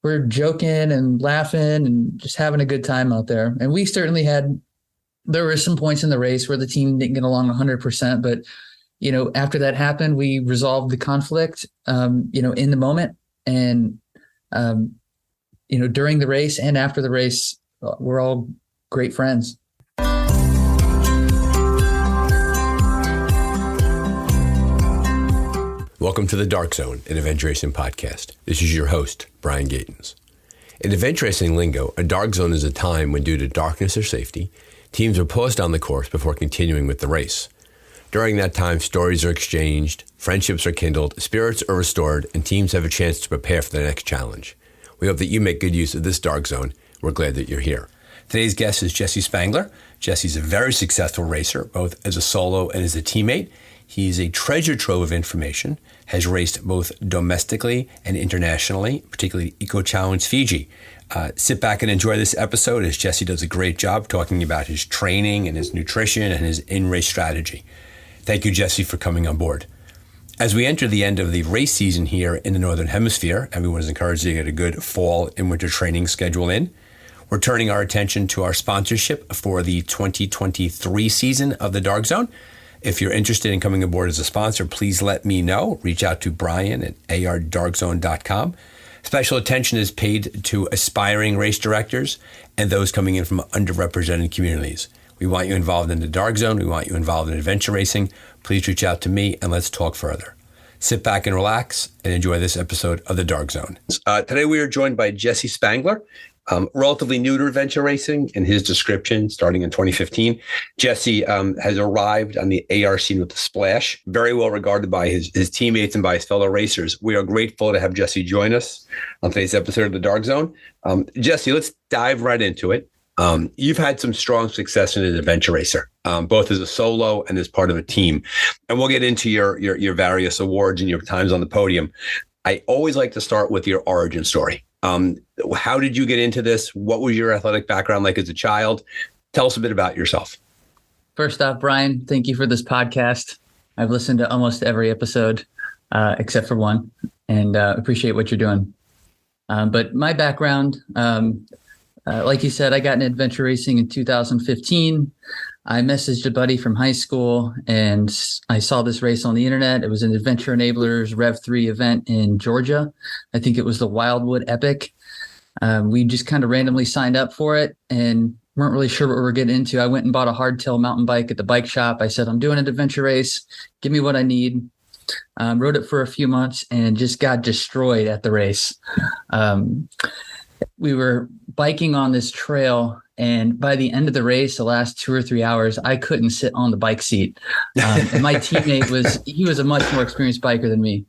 we're joking and laughing and just having a good time out there. And we certainly there were some points in the race where the team didn't get along 100%, but after that happened, we resolved the conflict, in the moment, and during the race and after the race, we're all great friends. Welcome to the Dark Zone, an adventure racing podcast. This is your host, Brian Gatens. In adventure racing lingo, a dark zone is a time when, due to darkness or safety, teams are paused on the course before continuing with the race. During that time, stories are exchanged, friendships are kindled, spirits are restored, and teams have a chance to prepare for the next challenge. We hope that you make good use of this dark zone. We're glad that you're here. Today's guest is Jesse Spangler. Jesse's a very successful racer, both as a solo and as a teammate. He's a treasure trove of information, has raced both domestically and internationally, particularly Eco Challenge Fiji. Sit back and enjoy this episode as Jesse does a great job talking about his training and his nutrition and his in-race strategy. Thank you, Jesse, for coming on board. As we enter the end of the race season here in the Northern Hemisphere, everyone is encouraged to get a good fall and winter training schedule in. We're turning our attention to our sponsorship for the 2023 season of the Dark Zone. If you're interested in coming aboard as a sponsor, please let me know. Reach out to Brian at ardarkzone.com. Special attention is paid to aspiring race directors and those coming in from underrepresented communities. We want you involved in the Dark Zone. We want you involved in adventure racing. Please reach out to me and let's talk further. Sit back and relax and enjoy this episode of the Dark Zone. Today we are joined by Jesse Spangler. Relatively new to adventure racing. In his description, starting in 2015, Jesse has arrived on the AR scene with a splash, very well regarded by his teammates and by his fellow racers. We are grateful to have Jesse join us on today's episode of the Dark Zone. Jesse, let's dive right into it. You've had some strong success in an adventure racer, both as a solo and as part of a team. And we'll get into your various awards and your times on the podium. I always like to start with your origin story. How did you get into this? What was your athletic background like as a child? Tell us a bit about yourself. First off, Brian, thank you for this podcast. I've listened to almost every episode except for one, and appreciate what you're doing. But my background, like you said, I got into adventure racing in 2015. I messaged a buddy from high school and I saw this race on the internet. It was an Adventure Enablers Rev 3 event in Georgia. I think it was the Wildwood Epic. We just kind of randomly signed up for it and weren't really sure what we were getting into. I went and bought a hardtail mountain bike at the bike shop. I said, I'm doing an adventure race. Give me what I need. Rode it for a few months and just got destroyed at the race. We were biking on this trail, and by the end of the race, the last 2 or 3 hours, I couldn't sit on the bike seat. And my teammate was a much more experienced biker than me.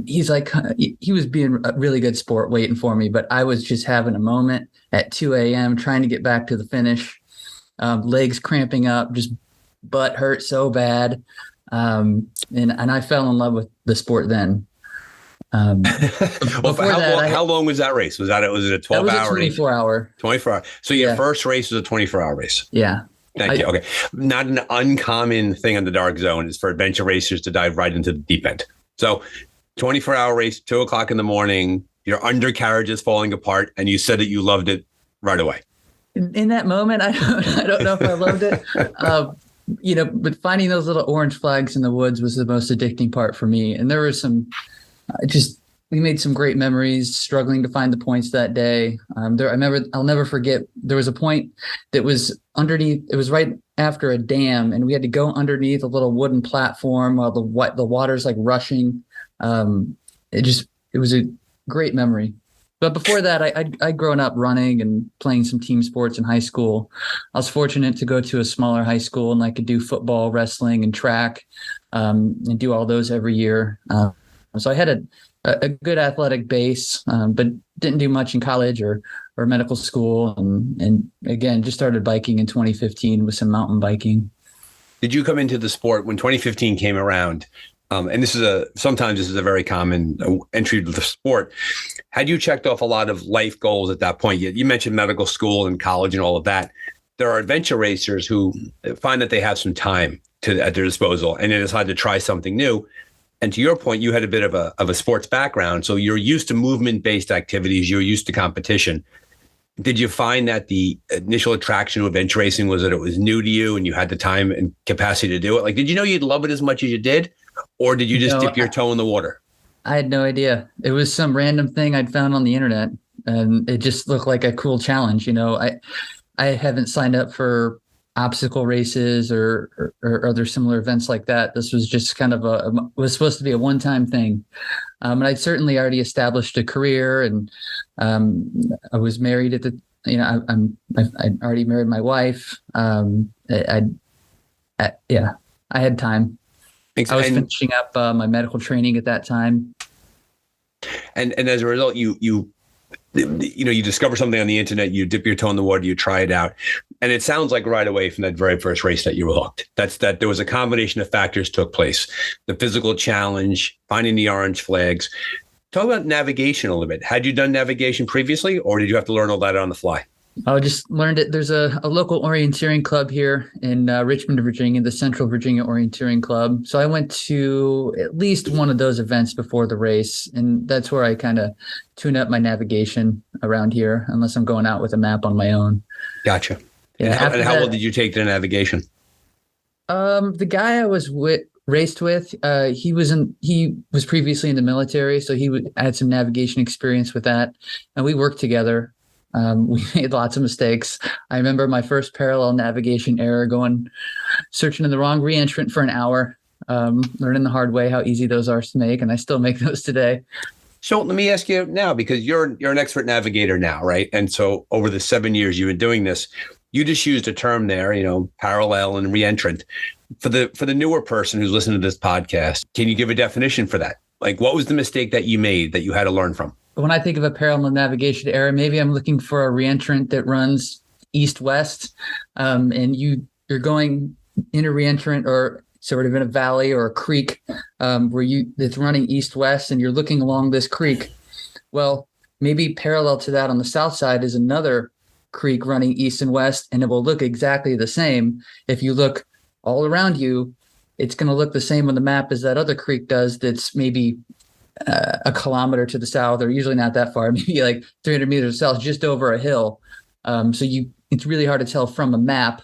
He was being a really good sport waiting for me, but I was just having a moment at 2 a.m. trying to get back to the finish, legs cramping up, just butt hurt so bad. And I fell in love with the sport then. How long was that race? Was it a 12 hour? 24 hour. 24 hour. So your first race was a 24-hour race. Yeah. Thank you. Okay. Not an uncommon thing on the Dark Zone is for adventure racers to dive right into the deep end. So 24-hour race, 2:00 in the morning, your undercarriage is falling apart, and you said that you loved it right away. In that moment, I don't know if I loved it. But finding those little orange flags in the woods was the most addicting part for me. And there were we made some great memories struggling to find the points that day. I'll never forget, there was a point that was underneath, it was right after a dam, and we had to go underneath a little wooden platform while the water's like rushing. It was a great memory. But before that, I'd grown up running and playing some team sports in high school. I was fortunate to go to a smaller high school, and I could do football, wrestling, and track, and do all those every year. So I had a good athletic base, but didn't do much in college or medical school. And again, just started biking in 2015 with some mountain biking. Did you come into the sport when 2015 came around? And sometimes this is a very common entry to the sport. Had you checked off a lot of life goals at that point? You mentioned medical school and college and all of that. There are adventure racers who find that they have some time at their disposal and they decide to try something new. And to your point, you had a bit of a sports background. So you're used to movement-based activities. You're used to competition. Did you find that the initial attraction of adventure racing was that it was new to you and you had the time and capacity to do it? Like, did you know you'd love it as much as you did? Or did you just dip your toe in the water? I had no idea. It was some random thing I'd found on the internet, and it just looked like a cool challenge. I haven't signed up for obstacle races or other similar events like that. This was just kind of was supposed to be a one-time thing. And I'd certainly already established a career, and I was married at the, I'd already married my wife. I had time. I was finishing up my medical training at that time. And as a result, you discover something on the internet, you dip your toe in the water, you try it out. And it sounds like right away from that very first race that you were hooked. That there was a combination of factors took place. The physical challenge, finding the orange flags. Talk about navigation a little bit. Had you done navigation previously, or did you have to learn all that on the fly? I just learned it. There's a local orienteering club here in Richmond, Virginia, the Central Virginia Orienteering Club. So I went to at least one of those events before the race, and that's where I kind of tune up my navigation around here, unless I'm going out with a map on my own. Gotcha. Yeah. And how well did you take to navigation? The guy I was raced with, he was previously in the military, so he had some navigation experience with that, and we worked together. We made lots of mistakes. I remember my first parallel navigation error, searching in the wrong reentrant for an hour, learning the hard way how easy those are to make, and I still make those today. So let me ask you now, because you're an expert navigator now, right? And so over the 7 years you've been doing this, you just used a term there, parallel and reentrant. For the newer person who's listening to this podcast, can you give a definition for that? Like, what was the mistake that you made that you had to learn from? When I think of a parallel navigation error, maybe I'm looking for a reentrant that runs east-west, and you're going in a reentrant or sort of in a valley or a creek that's running east-west, and you're looking along this creek. Well, maybe parallel to that on the south side is another creek running east and west, and it will look exactly the same. If you look all around you, it's going to look the same on the map as that other creek does that's maybe a kilometer to the south, or usually not that far, maybe like 300 meters south, just over a hill. It's really hard to tell from a map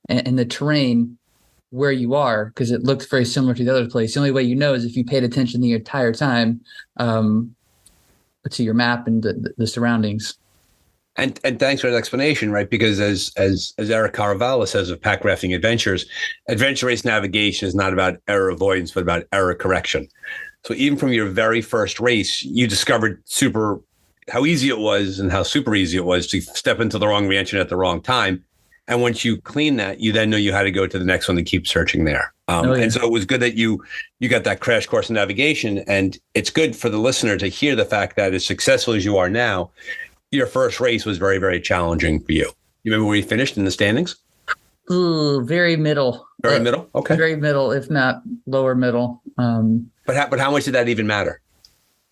and the terrain where you are, because it looks very similar to the other place. The only way you know is if you paid attention the entire time to your map and the surroundings. And thanks for that explanation, right? Because as Eric Caravallo says of Pack Rafting Adventures, adventure race navigation is not about error avoidance, but about error correction. So even from your very first race, you discovered how easy it was and how super easy it was to step into the wrong reentrant at the wrong time. And once you clean that, you then know you had to go to the next one to keep searching there. And so it was good that you got that crash course in navigation. And it's good for the listener to hear the fact that as successful as you are now, your first race was very, very challenging for you. You remember where you finished in the standings? Ooh, very middle. Very middle? Okay. Very middle, if not lower middle. But how much did that even matter?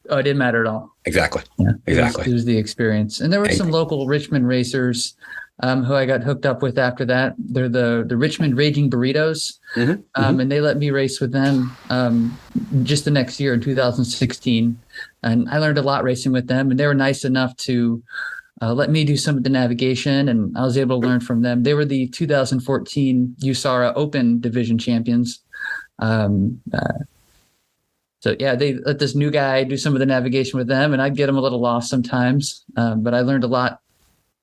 Oh, it didn't matter at all. Exactly. Yeah, exactly. It was the experience. And there were some local Richmond racers who I got hooked up with after that. They're the Richmond Raging Burritos. And they let me race with them just the next year in 2016. And I learned a lot racing with them. And they were nice enough to let me do some of the navigation. And I was able to learn from them. They were the 2014 USARA Open Division champions. So yeah, they let this new guy do some of the navigation with them, and I'd get him a little lost sometimes. But I learned a lot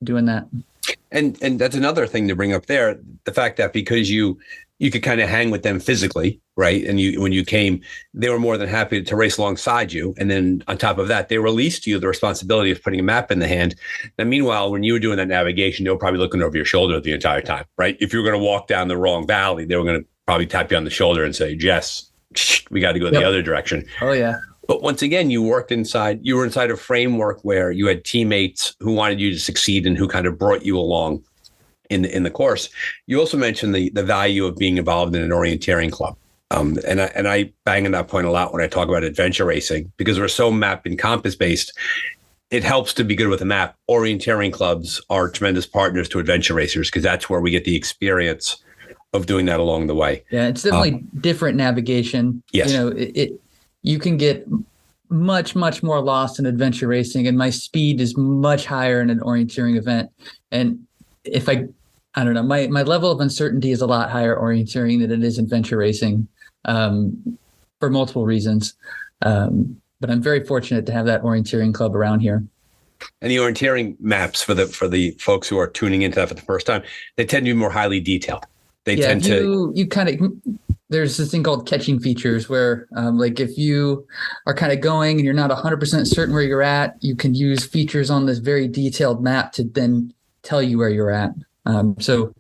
doing that. And that's another thing to bring up there, the fact that because you could kind of hang with them physically, right? And when you came, they were more than happy to race alongside you. And then on top of that, they released you the responsibility of putting a map in the hand. And meanwhile, when you were doing that navigation, they were probably looking over your shoulder the entire time, right? If you were going to walk down the wrong valley, they were going to probably tap you on the shoulder and say, Jess, we got to go the other direction. Oh, yeah. But once again, you were inside a framework where you had teammates who wanted you to succeed and who kind of brought you along in the course. You also mentioned the value of being involved in an orienteering club. And I bang on that point a lot when I talk about adventure racing, because we're so map and compass based. It helps to be good with a map. Orienteering clubs are tremendous partners to adventure racers, because that's where we get the experience of doing that along the way. Yeah, it's definitely different navigation. Yes. You know, you can get much, much more lost in adventure racing, and my speed is much higher in an orienteering event. And if I don't know, my level of uncertainty is a lot higher orienteering than it is adventure racing, for multiple reasons. But I'm very fortunate to have that orienteering club around here. And the orienteering maps for the folks who are tuning into that for the first time, they tend to be more highly detailed. They tend to. You kind of. There's this thing called catching features where, like, if you are kind of going and you're not 100% certain where you're at, you can use features on this very detailed map to then tell you where you're at. So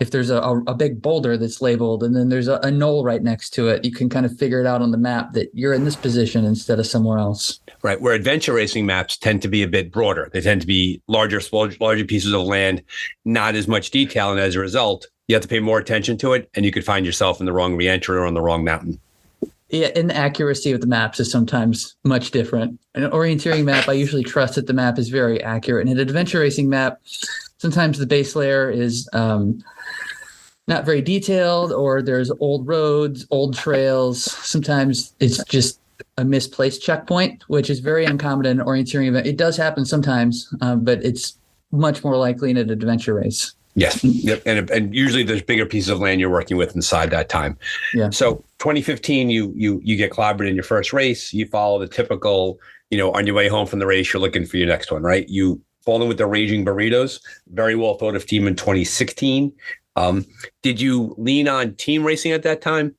if there's a big boulder that's labeled and then there's a knoll right next to it, you can kind of figure it out on the map that you're in this position instead of somewhere else. Right. Where adventure racing maps tend to be a bit broader. They tend to be larger pieces of land, not as much detail. And as a result, you have to pay more attention to it, and you could find yourself in the wrong reentry or on the wrong mountain. Yeah, and the accuracy of the maps is sometimes much different. An orienteering map, I usually trust that the map is very accurate. And an adventure racing map, sometimes the base layer is not very detailed, or there's old roads, old trails. Sometimes it's just a misplaced checkpoint, which is very uncommon in an orienteering event. It does happen sometimes, but it's much more likely in an adventure race. Yes. Yep. And usually there's bigger pieces of land you're working with inside that time. Yeah. So 2015, you get clobbered in your first race. You follow the typical, on your way home from the race, you're looking for your next one, right? You fall in with the Raging Burritos, very well thought of team in 2016. Did you lean on team racing at that time,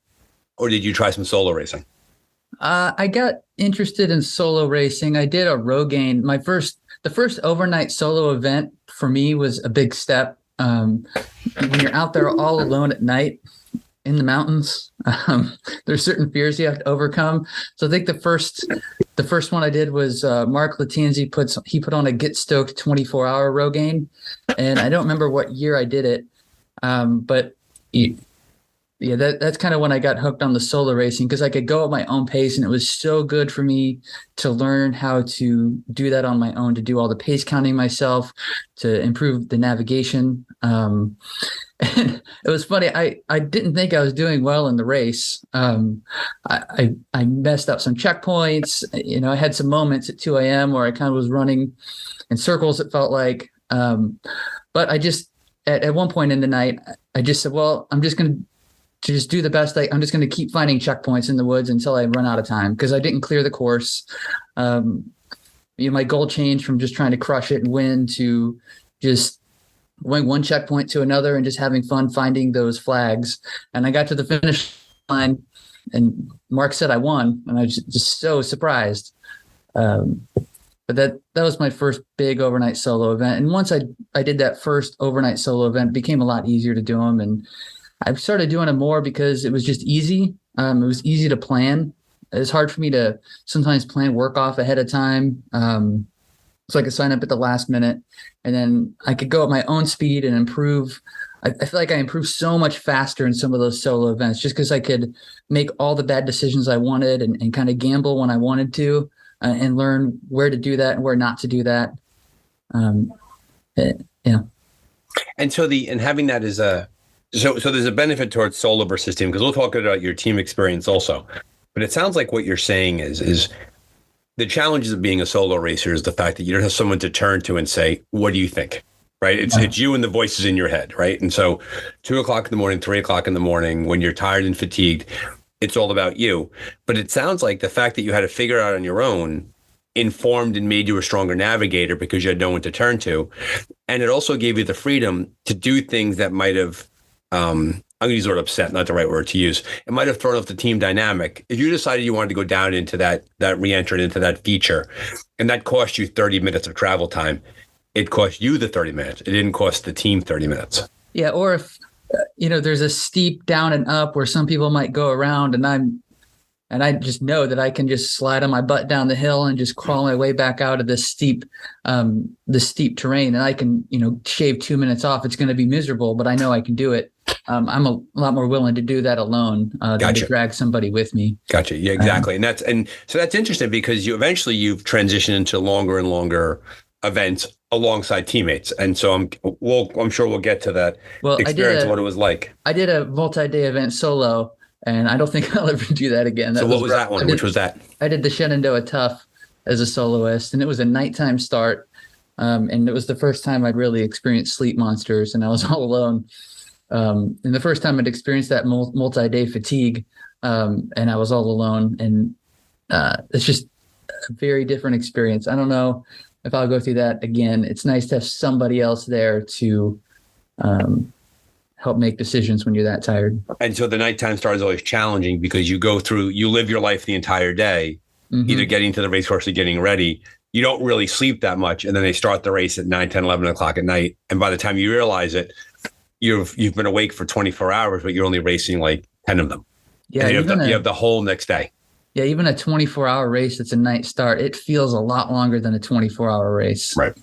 or did you try some solo racing? I got interested in solo racing. I did a Rogaine. The first overnight solo event for me was a big step. When you're out there all alone at night in the mountains, there's certain fears you have to overcome. So I think the first one I did was Mark Latinzi put on a Get Stoked 24-hour Rogaine, and I don't remember what year I did it, but yeah, that's kind of when I got hooked on the solo racing, because I could go at my own pace, and it was so good for me to learn how to do that on my own, to do all the pace counting myself, to improve the navigation. And it was funny. I didn't think I was doing well in the race. I messed up some checkpoints. I had some moments at 2 a.m. where I kind of was running in circles, it felt like. But I just, at one point in the night, I just said, well, I'm just going to just do the best. I'm just going to keep finding checkpoints in the woods until I run out of time, because I didn't clear the course. My goal changed from just trying to crush it and win to just going one checkpoint to another and just having fun finding those flags. And I got to the finish line, and Mark said I won, and I was just so surprised. But that was my first big overnight solo event. And once I did that first overnight solo event, it became a lot easier to do them. And I started doing them more because it was just easy. It was easy to plan. It's hard for me to sometimes plan work off ahead of time. So I could sign up at the last minute, and then I could go at my own speed and improve. I feel like I improved so much faster in some of those solo events just because I could make all the bad decisions I wanted and kind of gamble when I wanted to, and learn where to do that and where not to do that. Yeah. And so having that as so there's a benefit towards solo versus team, because we'll talk about your team experience also. But it sounds like what you're saying is the challenges of being a solo racer is the fact that you don't have someone to turn to and say, what do you think? Right? It's you and the voices in your head, right? And so 2 o'clock in the morning, 3 o'clock in the morning, when you're tired and fatigued, it's all about you. But it sounds like the fact that you had to figure out on your own informed and made you a stronger navigator because you had no one to turn to. And it also gave you the freedom to do things that might have, I'm going to use the word upset, not the right word to use. It might have thrown off the team dynamic. If you decided you wanted to go down into that re-entrant into that feature, and that cost you 30 minutes of travel time, it cost you the 30 minutes. It didn't cost the team 30 minutes. Yeah. Or if, there's a steep down and up where some people might go around, and I just know that I can just slide on my butt down the hill and just crawl my way back out of this steep terrain. And I can, shave 2 minutes off. It's going to be miserable, but I know I can do it. I'm a lot more willing to do that alone than to drag somebody with me. Gotcha. Yeah, exactly. And so that's interesting because you've transitioned into longer and longer events alongside teammates. And so I'm sure we'll get to that experience of what it was like. I did a multi-day event solo And I don't think I'll ever do that again. So That what was was rough. that one? Which was that? I did the Shenandoah Tough as a soloist, and it was a nighttime start. And it was the first time I'd really experienced sleep monsters, and I was all alone. And the first time I'd experienced that multi-day fatigue, and I was all alone. And it's just a very different experience. I don't know if I'll go through that again. It's nice to have somebody else there to help make decisions when you're that tired. And so the nighttime start is always challenging because you live your life the entire day, either getting to the race course or getting ready. You don't really sleep that much. And then they start the race at 9, 10, 11 o'clock at night. And by the time you realize it, you've been awake for 24 hours, but you're only racing like 10 of them. Yeah. And you have the whole next day. Yeah. Even a 24-hour race that's a night start, it feels a lot longer than a 24-hour race. Right.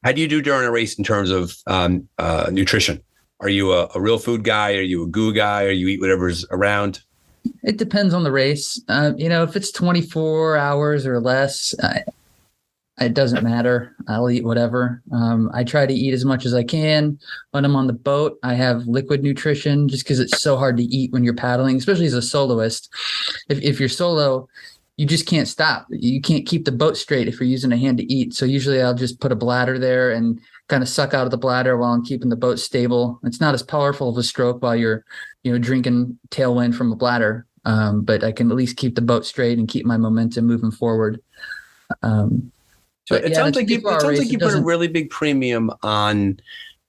How do you do during a race in terms of nutrition? Are you a real food guy? Are you a goo guy? Or you eat whatever's around? It depends on the race. If it's 24 hours or less, it doesn't matter. I'll eat whatever. I try to eat as much as I can. When I'm on the boat, I have liquid nutrition just because it's so hard to eat when you're paddling, especially as a soloist. If you're solo, you just can't stop. You can't keep the boat straight if you're using a hand to eat. So usually I'll just put a bladder there and kind of suck out of the bladder while I'm keeping the boat stable. It's not as powerful of a stroke while you're, drinking tailwind from a bladder. But I can at least keep the boat straight and keep my momentum moving forward. So it sounds like you put a really big premium on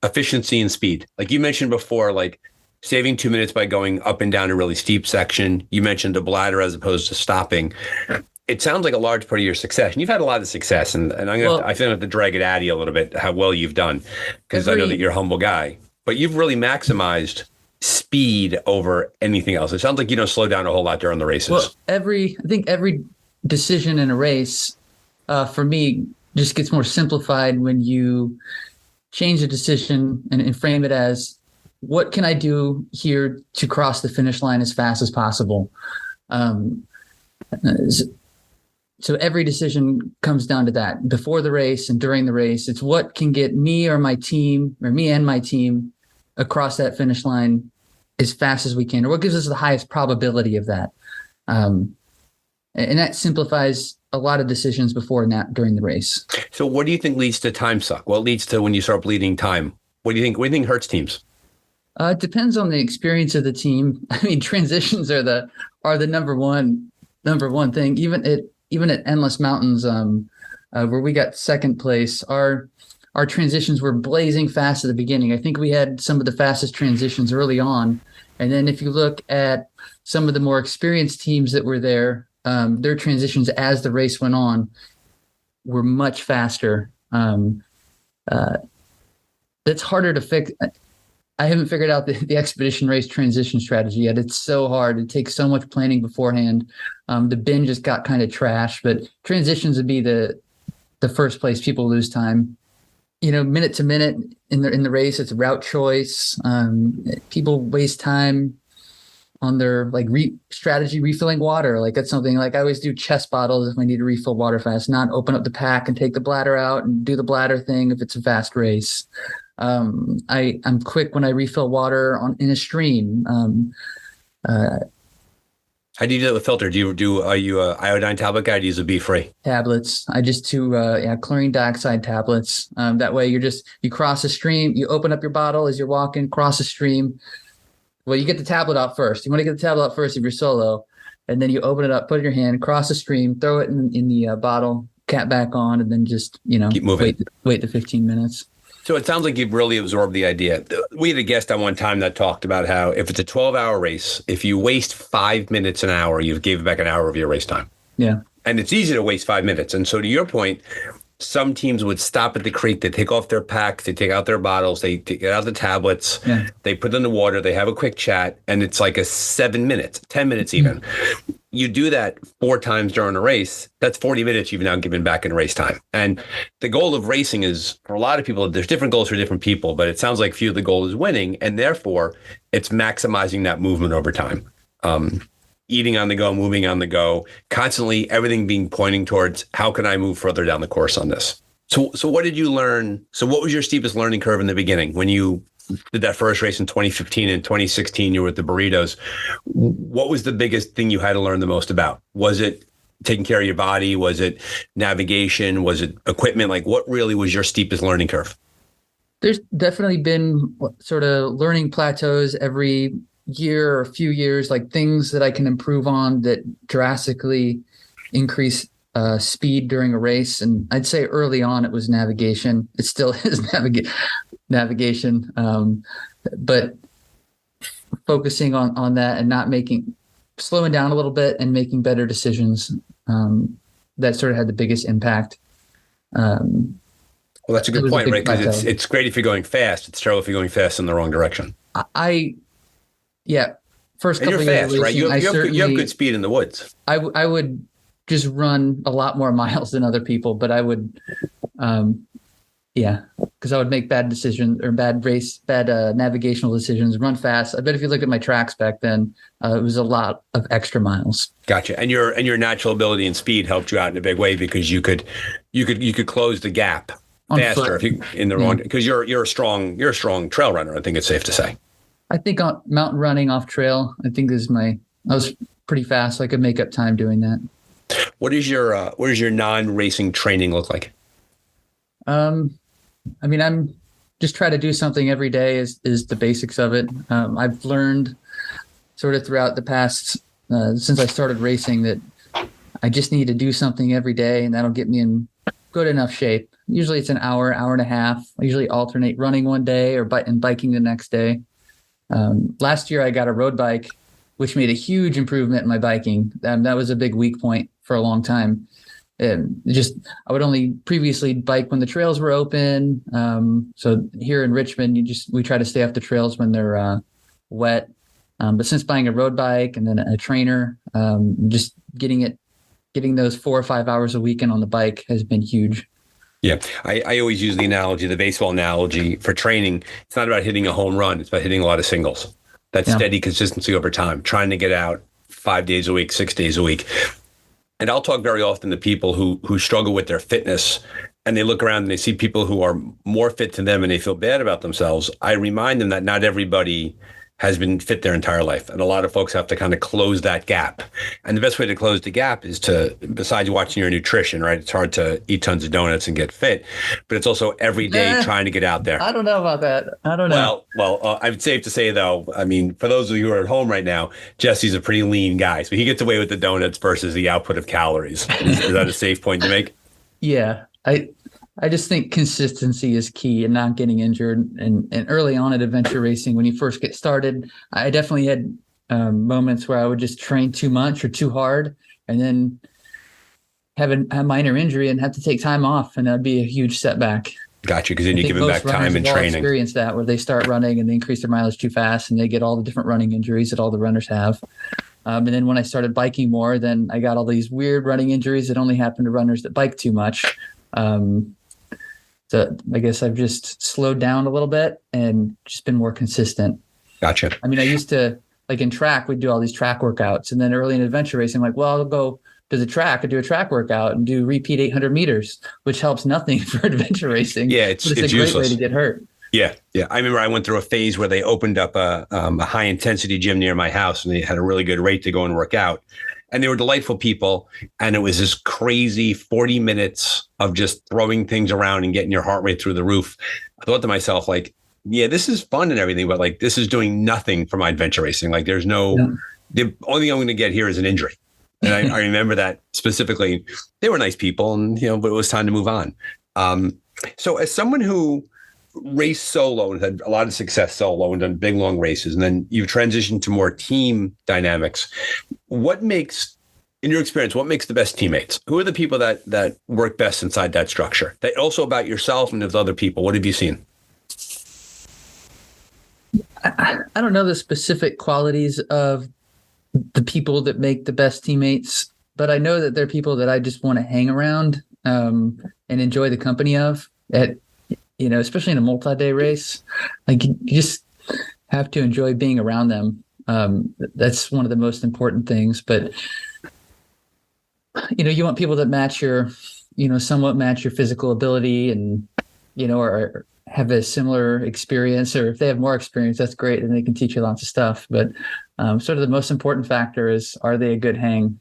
efficiency and speed. Like you mentioned before, like saving 2 minutes by going up and down a really steep section. You mentioned a bladder as opposed to stopping. It sounds like a large part of your success. And you've had a lot of success. And I feel like I have to drag it at you a little bit, how well you've done, because I know that you're a humble guy. But you've really maximized speed over anything else. It sounds like you don't slow down a whole lot during the races. Well, I think every decision in a race, for me, just gets more simplified when you change a decision and frame it as, what can I do here to cross the finish line as fast as possible? So every decision comes down to that. Before the race and during the race, it's what can get me or my team, or me and my team, across that finish line as fast as we can, or what gives us the highest probability of that. And that simplifies a lot of decisions before and during the race. So what do you think leads to time suck? What leads to when you start bleeding time? What do you think hurts teams? It depends on the experience of the team. I mean, transitions are the number one thing. Even at Endless Mountains, where we got second place, our transitions were blazing fast at the beginning. I think we had some of the fastest transitions early on. And then if you look at some of the more experienced teams that were there, their transitions as the race went on were much faster. That's harder to fix. I haven't figured out the expedition race transition strategy yet. It's so hard. It takes so much planning beforehand. The bin just got kind of trash, but transitions would be the first place people lose time. Minute to minute in the race, it's route choice. People waste time on their strategy refilling water. Like that's something like I always do chest bottles if I need to refill water fast, not open up the pack and take the bladder out and do the bladder thing if it's a fast race. I'm quick when I refill water in a stream. How do you do that with filter? Are you a iodine tablet guy? Do you use a B-free? Tablets. I just do chlorine dioxide tablets. That way you cross a stream, you open up your bottle as you're walking, cross a stream. Well, you get the tablet out first. You want to get the tablet out first if you're solo, and then you open it up, put it in your hand, cross the stream, throw it in the bottle, cap back on, and then just keep moving. Wait the 15 minutes. So it sounds like you've really absorbed the idea. We had a guest on one time that talked about how if it's a 12-hour race, if you waste 5 minutes an hour, you've given back an hour of your race time. Yeah. And it's easy to waste 5 minutes. And so to your point, some teams would stop at the creek, they take off their packs, they take out their bottles, they get out the tablets, they put in the water, they have a quick chat, and it's like a 7 minutes, 10 minutes even. You do that 4 times during a race, that's 40 minutes you've now given back in race time. And the goal of racing is, for a lot of people, there's different goals for different people, but it sounds like for you, the goal is winning, and therefore it's maximizing that movement over time. Eating on the go, moving on the go, constantly everything being pointing towards how can I move further down the course on this? So what did you learn? So what was your steepest learning curve in the beginning when you did that first race in 2015 and 2016, you were with the burritos. What was the biggest thing you had to learn the most about? Was it taking care of your body? Was it navigation? Was it equipment? Like, what really was your steepest learning curve? There's definitely been sort of learning plateaus every year or a few years, like things that I can improve on that drastically increase speed during a race. And I'd say early on it was navigation. It still is navigation. But focusing on that and not slowing down a little bit and making better decisions. That sort of had the biggest impact. Well, that's a good point, right? Because it's great if you're going fast. It's terrible if you're going fast in the wrong direction. First couple of years, right? You have good speed in the woods. I would just run a lot more miles than other people, but I would, because I would make bad decisions or bad navigational decisions, run fast. I bet if you look at my tracks back then, it was a lot of extra miles. Gotcha. And your natural ability and speed helped you out in a big way because you could close the gap faster if you in the wrong, because you're a strong trail runner. I think it's safe to say. I think on mountain running off trail, I think I was pretty fast. So I could make up time doing that. What does your non-racing training look like? I'm just try to do something every day is the basics of it. I've learned sort of throughout the past, since I started racing, that I just need to do something every day and that'll get me in good enough shape. Usually it's an hour and a half. I usually alternate running one day and biking the next day. Last year I got a road bike, which made a huge improvement in my biking. That was a big weak point for a long time. I would only previously bike when the trails were open. So here in Richmond, we try to stay off the trails when they're wet. But since buying a road bike and then a trainer, just getting those 4 or 5 hours a weekend on the bike has been huge. Yeah, I always use the baseball analogy for training. It's not about hitting a home run. It's about hitting a lot of singles. That's steady consistency over time, trying to get out 5 days a week, 6 days a week. And I'll talk very often to people who struggle with their fitness and they look around and they see people who are more fit than them and they feel bad about themselves. I remind them that not everybody has been fit their entire life. And a lot of folks have to kind of close that gap. And the best way to close the gap is besides watching your nutrition, right? It's hard to eat tons of donuts and get fit, but it's also every day trying to get out there. I don't know about that. I don't know. Well, I'm safe to say though, I mean, for those of you who are at home right now, Jesse's a pretty lean guy. So he gets away with the donuts versus the output of calories. Is that a safe point to make? Yeah. I just think consistency is key and not getting injured. And early on at adventure racing, when you first get started, I definitely had moments where I would just train too much or too hard and then have a minor injury and have to take time off. And that'd be a huge setback. Gotcha. Because then you're giving back time and training. Experience that where they start running and they increase their mileage too fast and they get all the different running injuries that all the runners have. And then when I started biking more, then I got all these weird running injuries that only happen to runners that bike too much. So I guess I've just slowed down a little bit and just been more consistent. Gotcha. I mean, I used to, like in track, we'd do all these track workouts. And then early in adventure racing, I'm like, well, I'll go to the track and do a track workout and do repeat 800 meters, which helps nothing for adventure racing. Yeah, it's a great useless way to get hurt. Yeah. I remember I went through a phase where they opened up a high intensity gym near my house and they had a really good rate to go and work out. And they were delightful people. And it was this crazy 40 minutes of just throwing things around and getting your heart rate through the roof. I thought to myself, like, yeah, this is fun and everything, but like, this is doing nothing for my adventure racing. Like the only thing I'm going to get here is an injury. And I remember that specifically. They were nice people and, but it was time to move on. So as someone who raced solo and had a lot of success solo and done big, long races, and then you've transitioned to more team dynamics, in your experience, what makes the best teammates? Who are the people that work best inside that structure? That also about yourself and with other people. What have you seen? I don't know the specific qualities of the people that make the best teammates, but I know that they're people that I just want to hang around and enjoy the company of. Especially in a multi-day race, like you just have to enjoy being around them. That's one of the most important things. But you want people that match your, somewhat match your physical ability, and or have a similar experience, or if they have more experience, that's great, and they can teach you lots of stuff. But sort of the most important factor is, are they a good hang?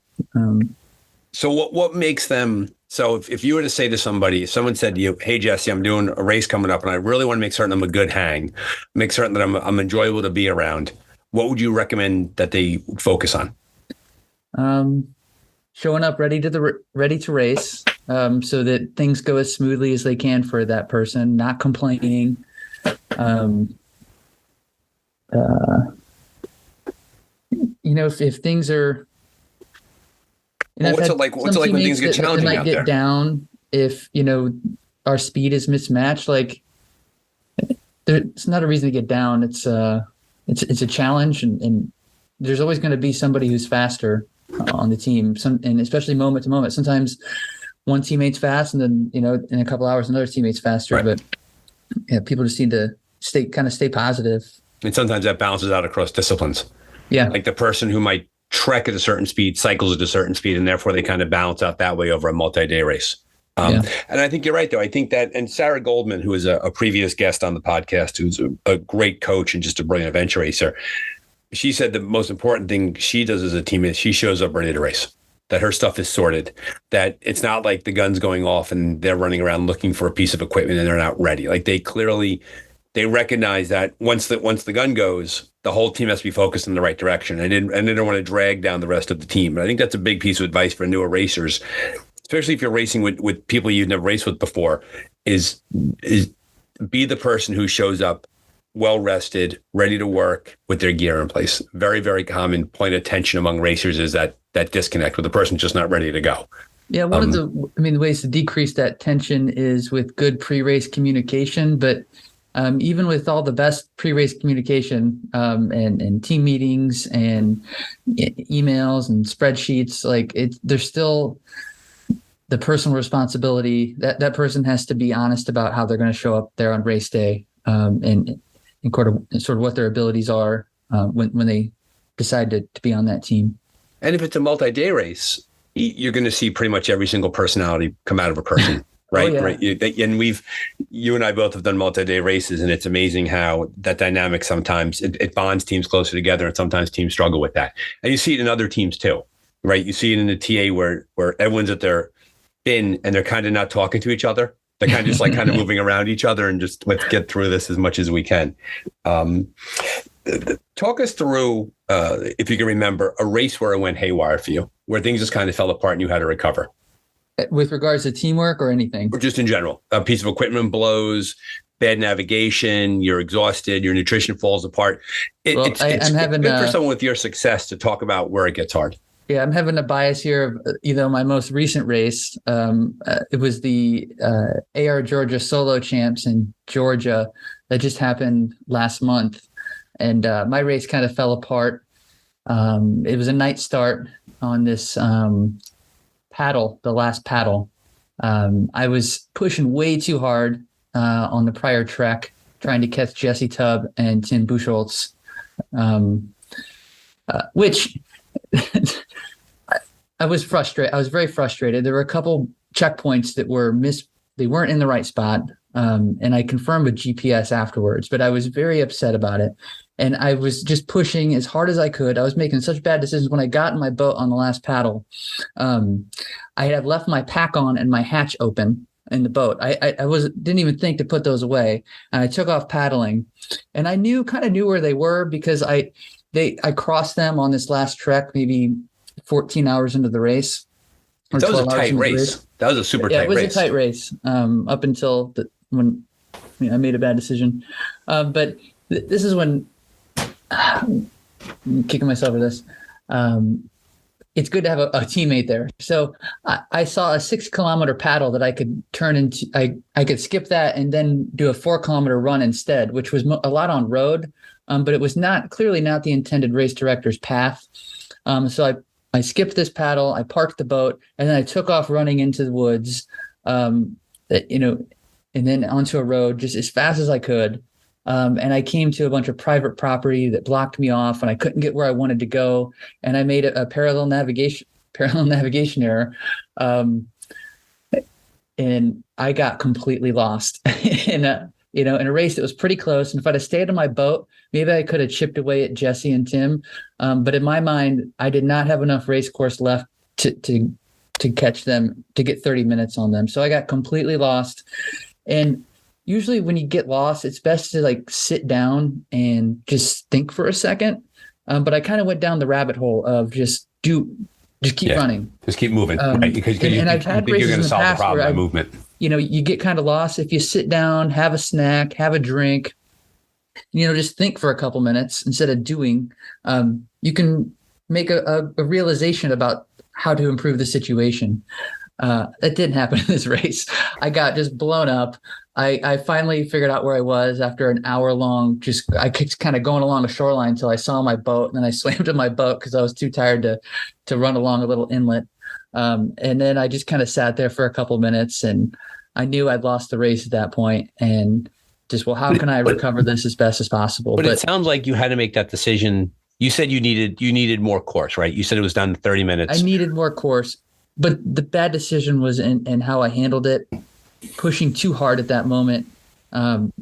So what makes them? So if you were to say to somebody, if someone said to you, "Hey Jesse, I'm doing a race coming up, and I really want to make certain I'm a good hang, make certain that I'm enjoyable to be around," what would you recommend that they focus on? Showing up ready to race, so that things go as smoothly as they can for that person. Not complaining. If things are. Well, what's it like when things get challenging might out get there? down if our speed is mismatched. Like, it's not a reason to get down. It's a challenge, and there's always going to be somebody who's faster on the team. And especially moment to moment. Sometimes one teammate's fast, and then in a couple hours another teammate's faster. Right. But yeah, people just need to stay positive. And sometimes that balances out across disciplines. Yeah, like the person who might trek at a certain speed cycles at a certain speed, and therefore they kind of balance out that way over a multi-day race. And I think you're right, though. I think that, and Sarah Goldman, who is a previous guest on the podcast, who's a great coach and just a brilliant adventure racer, she said the most important thing she does as a team is she shows up ready to race, that her stuff is sorted, that it's not like the gun's going off and they're running around looking for a piece of equipment and they're not ready. Like they recognize that once the gun goes, the whole team has to be focused in the right direction. And they don't want to drag down the rest of the team. But I think that's a big piece of advice for newer racers, especially if you're racing with people you've never raced with before, is be the person who shows up well rested, ready to work with their gear in place. Very, very common point of tension among racers is that disconnect with the person just not ready to go. Yeah, one of the ways to decrease that tension is with good pre-race communication. But even with all the best pre-race communication and team meetings and emails and spreadsheets, there's still the personal responsibility. That person has to be honest about how they're going to show up there on race day, and sort of what their abilities are when they decide to be on that team. And if it's a multi-day race, you're going to see pretty much every single personality come out of a person. Right. Oh, yeah. Right. And you and I both have done multi-day races, and it's amazing how that dynamic sometimes it bonds teams closer together, and sometimes teams struggle with that. And you see it in other teams too, right? You see it in the TA where everyone's at their bin and they're kind of not talking to each other. They're kind of just like kind of moving around each other and just let's get through this as much as we can. Talk us through, if you can remember, a race where it went haywire for you, where things just kind of fell apart and you had to recover. With regards to teamwork or anything? Or just in general, a piece of equipment blows, bad navigation, you're exhausted, your nutrition falls apart. It's good for someone with your success to talk about where it gets hard. Yeah, I'm having a bias here of, my most recent race. It was the AR Georgia Solo Champs in Georgia that just happened last month. And my race kind of fell apart. It was a night start on this paddle, the last paddle. I was pushing way too hard on the prior trek, trying to catch Jesse Tubb and Tim Buchholz, which I was frustrated. I was very frustrated. There were a couple checkpoints that were they weren't in the right spot. And I confirmed with GPS afterwards, but I was very upset about it. And I was just pushing as hard as I could. I was making such bad decisions. When I got in my boat on the last paddle, I had left my pack on and my hatch open in the boat. I didn't even think to put those away. And I took off paddling, and I kind of knew where they were because I crossed them on this last trek, maybe 14 hours into the race. That was a tight race. That was a super tight race. Yeah, it was a tight race up until when I made a bad decision. But this is when I'm kicking myself for this. It's good to have a teammate there. So I saw a 6-kilometer paddle that I could turn into. I could skip that and then do a 4-kilometer run instead, which was a lot on road, but it was clearly not the intended race director's path. So I skipped this paddle, I parked the boat, and then I took off running into the woods, and then onto a road just as fast as I could. And I came to a bunch of private property that blocked me off, and I couldn't get where I wanted to go. And I made a parallel navigation error. And I got completely lost. And in a race that was pretty close. And if I'd have stayed on my boat, maybe I could have chipped away at Jesse and Tim. But in my mind, I did not have enough race course left to catch them, to get 30 minutes on them. So I got completely lost. And usually when you get lost, it's best to like sit down and just think for a second. But I kind of went down the rabbit hole of just keep running. Just keep moving. Right? Because and I've had races you're going in to the solve the past problem where by movement. You get kind of lost. If you sit down, have a snack, have a drink, just think for a couple minutes instead of doing, you can make a realization about how to improve the situation. That didn't happen in this race. I got just blown up. I finally figured out where I was after an hour long, I kept kind of going along the shoreline until I saw my boat, and then I swam to my boat because I was too tired to run along a little inlet. And then I just kind of sat there for a couple minutes, and I knew I'd lost the race at that point, and just, how can I recover this as best as possible? But it sounds like you had to make that decision. You said you needed more course, right? You said it was down to 30 minutes. I needed more course, but the bad decision was in how I handled it, pushing too hard at that moment. When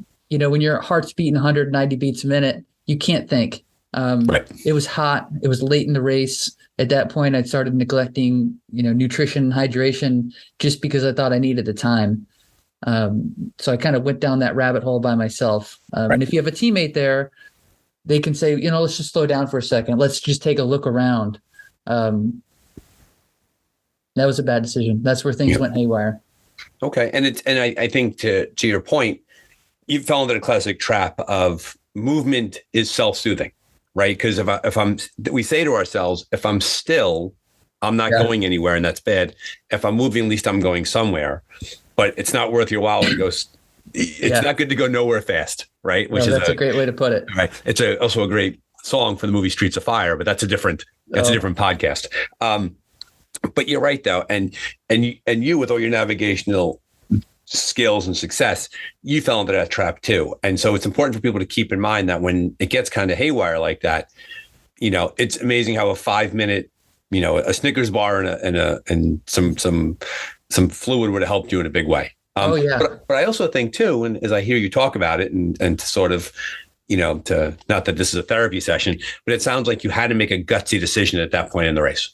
your heart's beating 190 beats a minute, you can't think. Right. It was hot. It was late in the race. At that point, I started neglecting, nutrition and hydration just because I thought I needed the time. So I kind of went down that rabbit hole by myself. Right. And if you have a teammate there, they can say, let's just slow down for a second. Let's just take a look around. That was a bad decision. That's where things went haywire. Okay. And I think to your point, you fell into the classic trap of movement is self-soothing, right? Because we say to ourselves, if I'm still, I'm not going anywhere, and that's bad. If I'm moving, at least I'm going somewhere. But it's not worth your while to go. It's not good to go nowhere fast, right? That's a great way to put it. Right. It's also a great song for the movie Streets of Fire, but that's a different podcast. But you're right though, and you with all your navigational skills and success, you fell into that trap too. And so it's important for people to keep in mind that when it gets kind of haywire like that, it's amazing how a 5-minute, a Snickers bar and some fluid would have helped you in a big way. But I also think too, and as I hear you talk about it and to sort of, to not that this is a therapy session, but it sounds like you had to make a gutsy decision at that point in the race,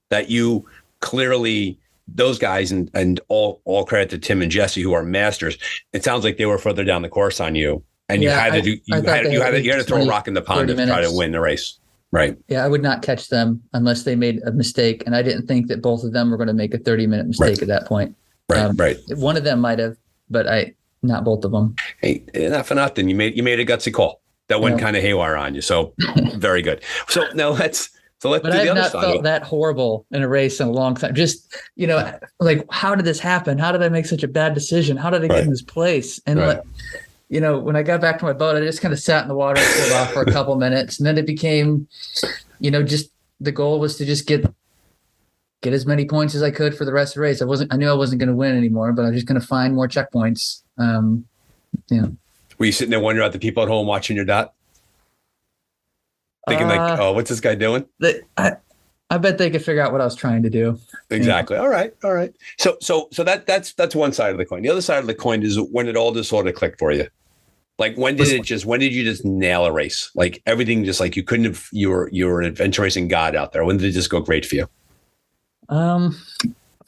that you clearly, those guys and all credit to Tim and Jesse, who are masters. It sounds like they were further down the course on you, and you had to throw a rock in the pond to try to win the race. Right. Yeah, I would not catch them unless they made a mistake, and I didn't think that both of them were going to make a 30-minute mistake at that point. Right. One of them might have, but not both of them. Hey, not for nothing. You made a gutsy call that went kind of haywire on you. So very good. So now let's do the other side. But I've not felt that horrible in a race in a long time. Just, like, how did this happen? How did I make such a bad decision? How did I get in this place? And when I got back to my boat, I just kind of sat in the water and cooled off for a couple minutes. And then it became, just the goal was to just get as many points as I could for the rest of the race. I knew I wasn't going to win anymore, but I was just going to find more checkpoints. Were you sitting there wondering about the people at home watching your dot? Thinking oh, what's this guy doing? I bet they could figure out what I was trying to do. Exactly. Yeah. All right. So that's one side of the coin. The other side of the coin is when it all just sort of clicked for you. Like when did you just nail a race? Like everything just like you were an adventure racing god out there. When did it just go great for you? I've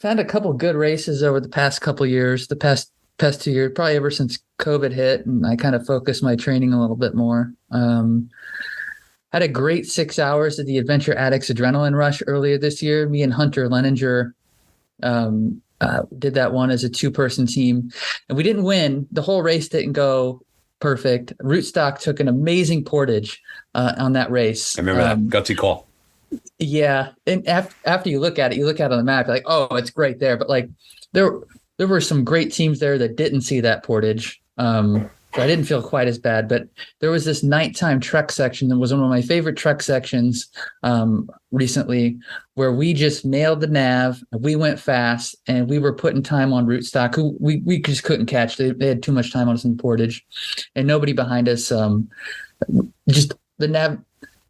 had a couple good races over the past couple years, the past 2 years, probably ever since COVID hit, and I kind of focused my training a little bit more. Had a great 6 hours at the Adventure Addicts Adrenaline Rush earlier this year. Me and Hunter Leninger did that one as a 2-person team, and we didn't win. The whole race didn't go perfect. Rootstock took an amazing portage on that race. I remember that gutsy call. Yeah, and after you look at it on the map, you're like, oh, it's great there. But like, there were some great teams there that didn't see that portage. So I didn't feel quite as bad. But there was this nighttime trek section that was one of my favorite trek sections recently, where we just nailed the nav. We went fast, and we were putting time on Rootstock, who we just couldn't catch. They had too much time on us in the portage, and nobody behind us. Just the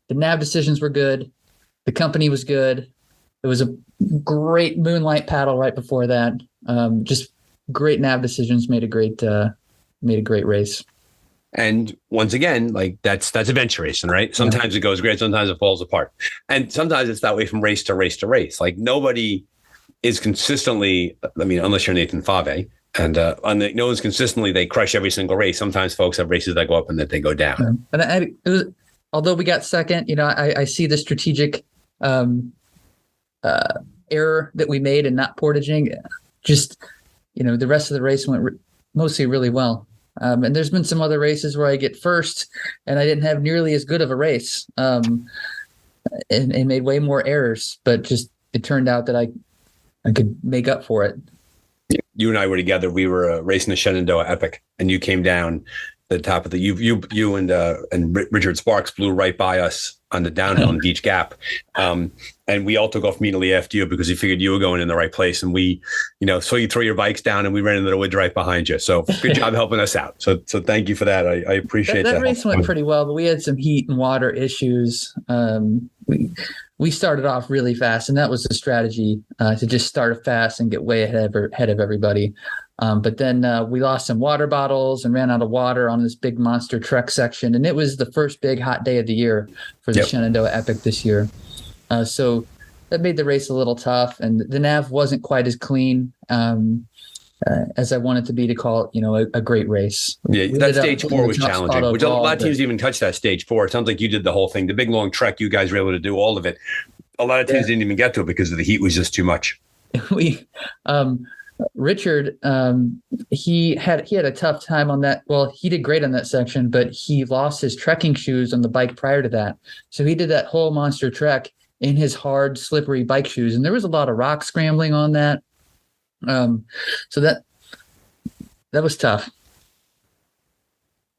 nav decisions were good. The company was good. It was a great moonlight paddle right before that. Just great nav decisions made a great race. And once again, like that's event racing, right? Sometimes it goes great, sometimes it falls apart. And sometimes it's that way from race to race to race. Like nobody is consistently, I mean, unless you're Nathan Fave, and no one's consistently, they crush every single race. Sometimes folks have races that go up and that they go down. And although we got second, I see the strategic error that we made in not portaging. Just, the rest of the race went mostly really well. And there's been some other races where I get first and I didn't have nearly as good of a race and made way more errors, but just it turned out that I could make up for it. You and I were together. We were racing the Shenandoah Epic, and you came down the top of the you and Richard Sparks blew right by us on the downhill in Beach Gap, and we all took off immediately after you because we figured you were going in the right place, and we saw you throw your bikes down, and we ran into the woods right behind you. So good job helping us out. So thank you for that. I appreciate that. That race went pretty well, but we had some heat and water issues. We started off really fast, and that was the strategy, to just start fast and get way ahead of everybody. But then we lost some water bottles and ran out of water on this big monster trek section. And it was the first big hot day of the year for the Shenandoah Epic this year. So that made the race a little tough. And the nav wasn't quite as clean as I wanted to be to call it, a great race. Yeah, that stage 4 was challenging, which a lot of teams even touched that stage 4. It sounds like you did the whole thing. The big long trek, you guys were able to do all of it. A lot of teams didn't even get to it because the heat was just too much. Richard, he had a tough time on that. Well, he did great on that section, but he lost his trekking shoes on the bike prior to that. So he did that whole monster trek in his hard, slippery bike shoes. And there was a lot of rock scrambling on that. So that was tough.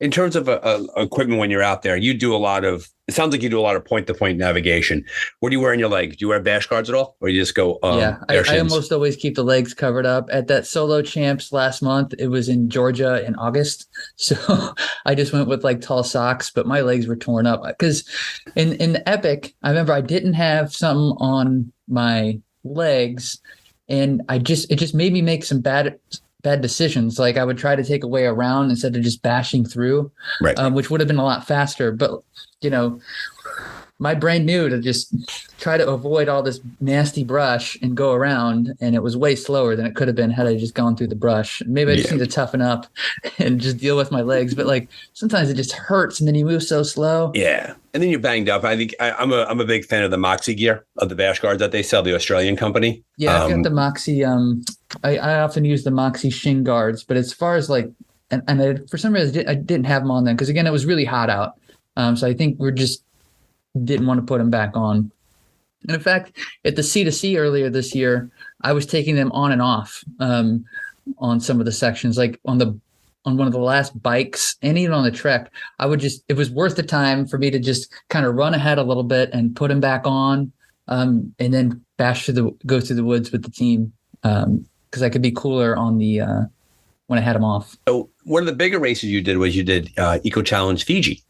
In terms of equipment when you're out there, it sounds like you do a lot of point-to-point navigation. What do you wear in your legs? Do you wear bash guards at all? Or you just go I almost always keep the legs covered up. At that solo champs last month, it was in Georgia in August. So I just went with tall socks, but my legs were torn up. Because in the Epic, I remember I didn't have something on my legs, and it just made me make some bad decisions. Like I would try to take a way around instead of just bashing through, right. Which would have been a lot faster. But, my brain knew to just try to avoid all this nasty brush and go around. And it was way slower than it could have been had I just gone through the brush. Maybe I just need to toughen up and just deal with my legs. But sometimes it just hurts and then you move so slow. Yeah. And then you're banged up. I think I'm a big fan of the Moxie gear, of the bash guards that they sell, the Australian company. Yeah, I've got the Moxie. I often use the Moxie shin guards, but as far as for some reason I didn't have them on then because again it was really hot out. So I think we just didn't want to put them back on. And in fact, at the C2C earlier this year, I was taking them on and off on some of the sections, like on one of the last bikes and even on the trek. It was worth the time for me to just kind of run ahead a little bit and put them back on and then go through the woods with the team because I could be cooler on the when I had them off. So one of the bigger races you did was Eco Challenge Fiji.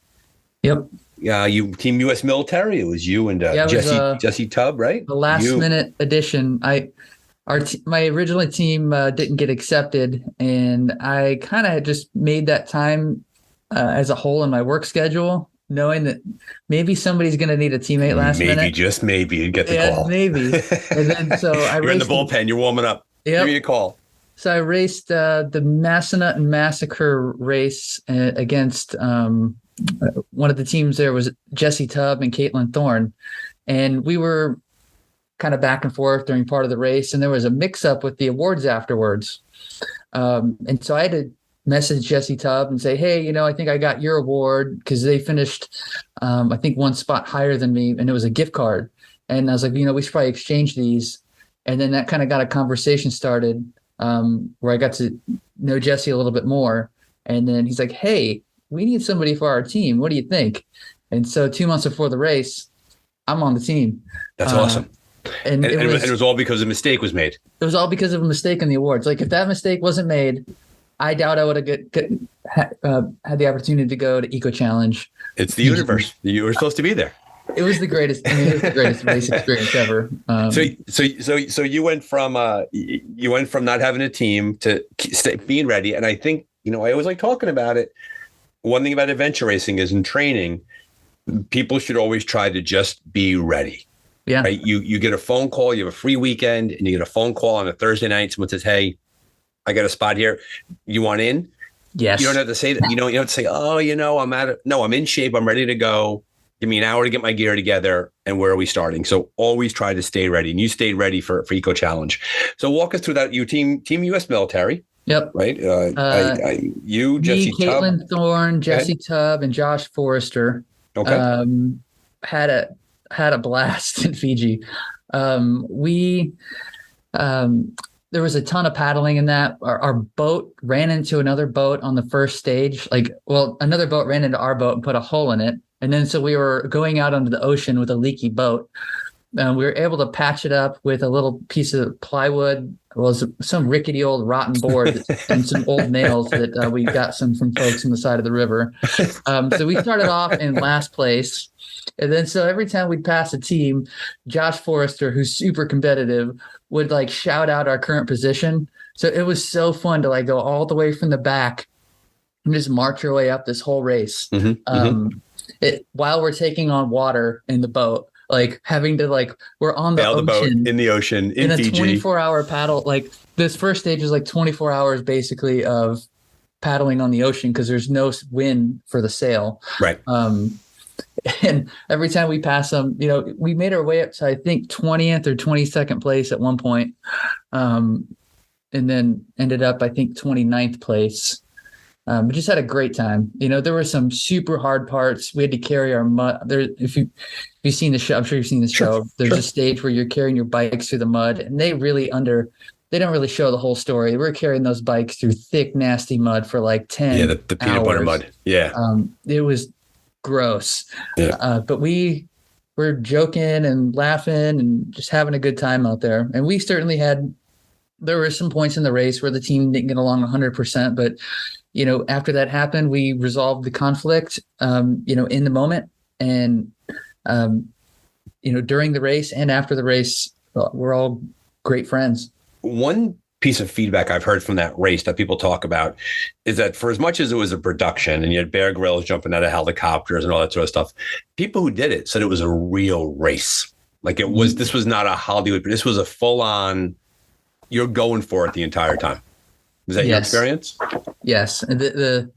Yep. You Team U.S. Military. It was you and Jesse Tubb, right? The last minute edition. My original team didn't get accepted, and I kind of just made that time as a whole in my work schedule, knowing that maybe somebody's going to need a teammate last minute. Maybe, just maybe, you'd get the call. Maybe. And then so you're in the bullpen. You're warming up. Yep. Give me a call. So I raced the Massanutten Massacre race against one of the teams. There was Jesse Tubb and Caitlin Thorne, and we were kind of back and forth during part of the race, and there was a mix-up with the awards afterwards. And so I had to message Jesse Tubb and say, hey, I think I got your award because they finished, I think, one spot higher than me, and it was a gift card. And I was like, we should probably exchange these. And then that kind of got a conversation started where I got to know Jesse a little bit more. And then he's like, hey, we need somebody for our team. What do you think? And so 2 months before the race, I'm on the team. That's awesome. And it was all because a mistake was made. It was all because of a mistake in the awards. Like if that mistake wasn't made, I doubt I would have had the opportunity to go to Eco Challenge. It's the universe. You were supposed to be there. It was the greatest. It was the greatest race experience ever. So you went from not having a team to being ready. And I think I always like talking about it. one thing about adventure racing is in training, people should always try to just be ready. Yeah. Right. You get a phone call, you have a free weekend, and you get a phone call on a Thursday night. Someone says, "Hey, I got a spot here. You want in?" Yes. You don't have to say that. You don't have to say, "Oh, I'm in shape. I'm ready to go. Give me an hour to get my gear together." And where are we starting? So always try to stay ready. And you stayed ready for Eco Challenge. So walk us through that. You team U.S. military. Yep. Right. You, Jesse me, Caitlin Tubb, Thorne, Jesse Tubb, and Josh Forrester. Okay. Had a blast in Fiji. There was a ton of paddling in that. Our boat ran into another boat on the first stage. Another boat ran into our boat and put a hole in it. And then so we were going out onto the ocean with a leaky boat. We were able to patch it up with a little piece of plywood. Some rickety old rotten board and some old nails that we got from folks on the side of the river. So we started off in last place. And then so every time we'd pass a team, Josh Forrester, who's super competitive, would shout out our current position. So it was so fun to go all the way from the back and just march your way up this whole race. While we're taking on water in the boat, having to we're on the ocean, in the ocean in a Fiji. 24-hour paddle. This first stage is 24 hours basically of paddling on the ocean because there's no wind for the sail. Right. And every time we pass them, we made our way up to, I think, 20th or 22nd place at one point. And then ended up, I think, 29th place. We just had a great time. There were some super hard parts. We had to carry our mud. If you've seen the show, I'm sure you've seen the show. There's a stage where you're carrying your bikes through the mud, and they don't really show the whole story. We're carrying those bikes through thick, nasty mud for 10 Yeah, the peanut butter mud. Yeah. It was gross. Yeah. But we were joking and laughing and just having a good time out there. And we certainly there were some points in the race where the team didn't get along 100%, but after that happened, we resolved the conflict, in the moment, and, during the race and after the race, we're all great friends. One piece of feedback I've heard from that race that people talk about is that for as much as it was a production and you had Bear Grylls jumping out of helicopters and all that sort of stuff, people who did it said it was a real race. This was not a Hollywood, this was a full on, you're going for it the entire time. Is that your experience? Yes. The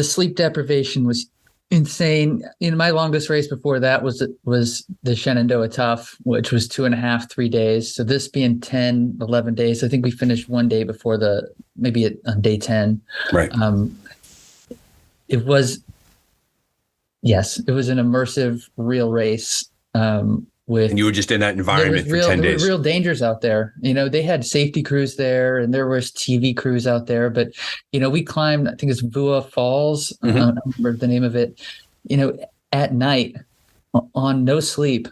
sleep deprivation was insane. My longest race before that was the Shenandoah Tough, which was 2.5, 3 days. So this being 10, 11 days, I think we finished one day before on day 10. Right. It was an immersive, real race. And you were just in that environment for 10 days. There were real dangers out there. They had safety crews there and there was TV crews out there. But, we climbed, I think it's Vua Falls. I don't remember the name of it, at night on no sleep.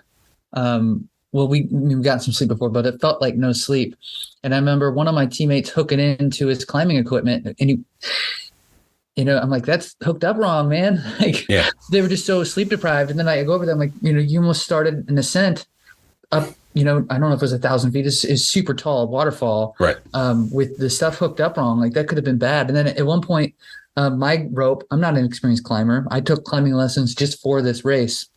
We've gotten some sleep before, but it felt like no sleep. And I remember one of my teammates hooking into his climbing equipment and I'm like, that's hooked up wrong, man. They were just so sleep deprived. And then I go over there, I'm like, you almost started an ascent up, I don't know if it was 1,000 feet. It's super tall waterfall. Right. With the stuff hooked up wrong. That could have been bad. And then at one point, my rope, I'm not an experienced climber. I took climbing lessons just for this race.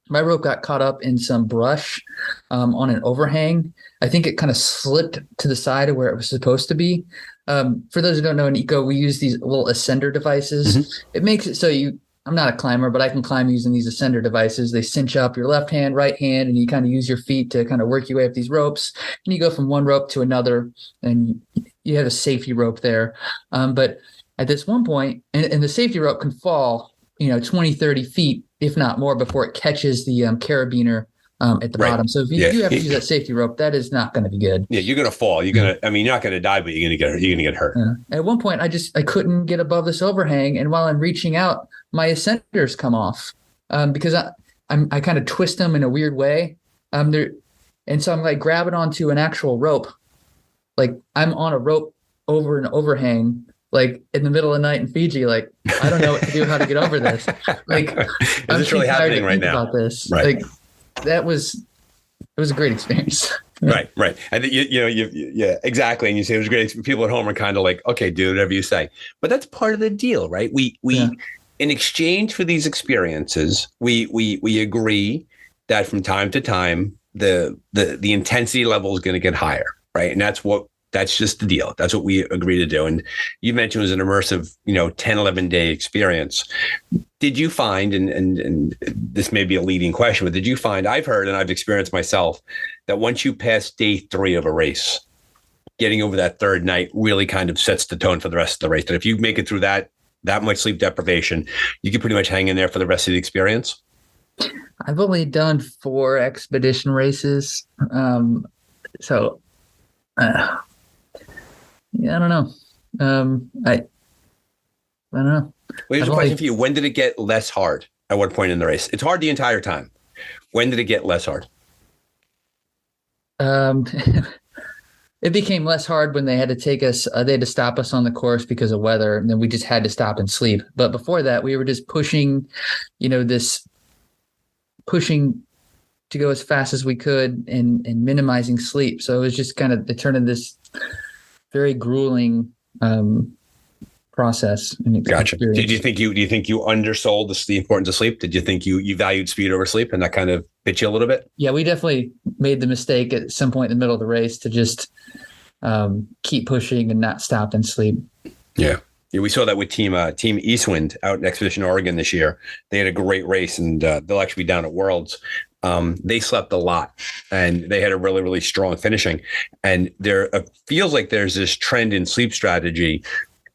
My rope got caught up in some brush on an overhang. I think it kind of slipped to the side of where it was supposed to be. For those who don't know, in Eco, we use these little ascender devices. It makes it so I'm not a climber, but I can climb using these ascender devices. They cinch up your left hand, right hand, and you kind of use your feet to kind of work your way up these ropes. And you go from one rope to another, and you have a safety rope there. But at this one point, and the safety rope can fall, 20, 30 feet, if not more, before it catches the carabiner at the bottom. So if you do have to use that safety rope, that is not going to be good. Yeah, you're going to fall. You're going to, you're not going to die, but you're going to get hurt. Yeah. At one point, I couldn't get above this overhang. And while I'm reaching out, my ascenders come off because I kind of twist them in a weird way. And so I'm grabbing onto an actual rope. I'm on a rope over an overhang, in the middle of the night in Fiji. I don't know what to do, how to get over this. Is this really happening right now? About this. Right. It was a great experience. Right. I think yeah, exactly. And you say it was great. People at home are kind of like, okay, do whatever you say. But that's part of the deal, right? We in exchange for these experiences, we agree that from time to time the intensity level is going to get higher, right? And that's just the deal. That's what we agree to do. And you mentioned it was an immersive, 10, 11-day experience. Did you find, and this may be a leading question, but did you find, I've heard and I've experienced myself, that once you pass day 3 of a race, getting over that third night really kind of sets the tone for the rest of the race? That if you make it through that much sleep deprivation, you can pretty much hang in there for the rest of the experience? I've only done 4 expedition races. So yeah, I don't know. I don't know. Well, here's a question for you. When did it get less hard? At what point in the race? It's hard the entire time. When did it get less hard? It became less hard when they had to take us. They had to stop us on the course because of weather, and then we just had to stop and sleep. But before that, we were just pushing to go as fast as we could and minimizing sleep. So it was just kind of, it turned into this very grueling process. Gotcha. Do you think you undersold the importance of sleep? Did you think you valued speed over sleep, and that kind of bit you a little bit? Yeah, we definitely made the mistake at some point in the middle of the race to just keep pushing and not stop and sleep. Yeah, we saw that with Team Eastwind out in Expedition Oregon this year. They had a great race, and they'll actually be down at Worlds. They slept a lot, and they had a really, really strong finishing. And there feels like there's this trend in sleep strategy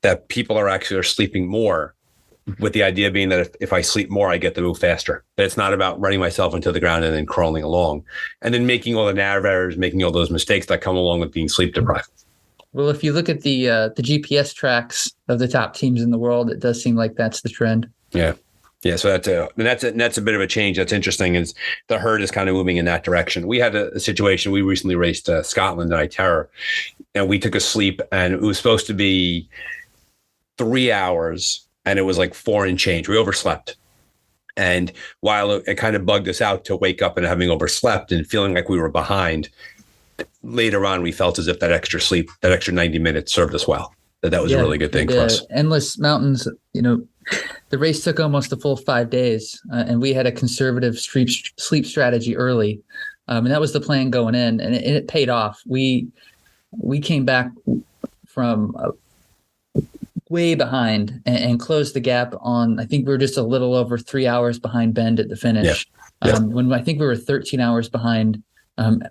that people are sleeping more, with the idea being that if I sleep more, I get to move faster. That it's not about running myself into the ground and then crawling along, and then making all the nav errors, making all those mistakes that come along with being sleep deprived. Well, if you look at the GPS tracks of the top teams in the world, it does seem like that's the trend. Yeah. So that's a bit of a change. That's interesting. Is the herd is kind of moving in that direction. We had a situation. We recently raced Scotland at Iterra, and we took a sleep, and it was supposed to be 3 hours, and it was like 4 and change. We overslept. And while it kind of bugged us out to wake up and having overslept and feeling like we were behind, later on we felt as if that extra sleep, that extra 90 minutes served us well. That was a really good thing for us. Endless Mountains, the race took almost a full 5 days, and we had a conservative sleep strategy early. And that was the plan going in, and it paid off. We came back from way behind and closed the gap on, I think we were just a little over 3 hours behind Bend at the finish. Yeah. When I think we were 13 hours behind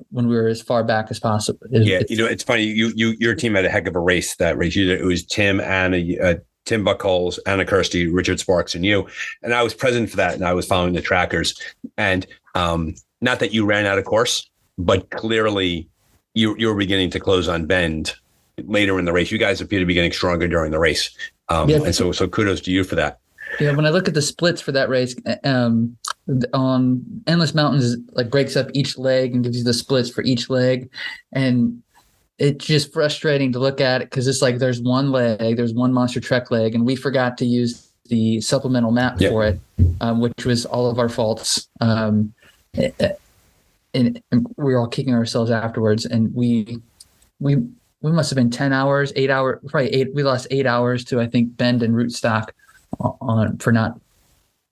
when we were as far back as possible. It's funny. Your team had a heck of a race that race. It was Tim, Anna, Tim Buckholes, Anna Kirsty, Richard Sparks, and you. And I was present for that, and I was following the trackers. And not that you ran out of course, but clearly you were beginning to close on Bend later in the race. You guys appear to be getting stronger during the race. And so kudos to you for that. Yeah, when I look at the splits for that race, on Endless Mountains, like breaks up each leg and gives you the splits for each leg. And it's just frustrating to look at it because it's like there's one Monster Trek leg, and we forgot to use the supplemental map for it, which was all of our faults. And we were all kicking ourselves afterwards. And we must have been 10 hours, 8 hours, probably 8. We lost 8 hours to, I think, Bend and Rootstock for not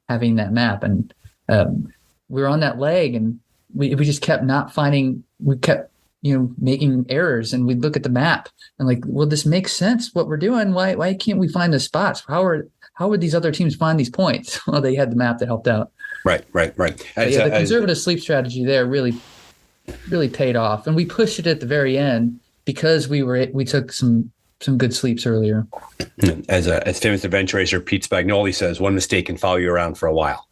having that map. And we were on that leg, and we just kept not finding. We kept making errors, and we'd look at the map and like, well, this makes sense what we're doing. Why can't we find the spots? How would these other teams find these points? Well, they had the map that helped out. Right. The conservative sleep strategy there really paid off, and we pushed it at the very end because we took some good sleeps earlier. As famous adventure racer Pete Spagnoli says, one mistake can follow you around for a while.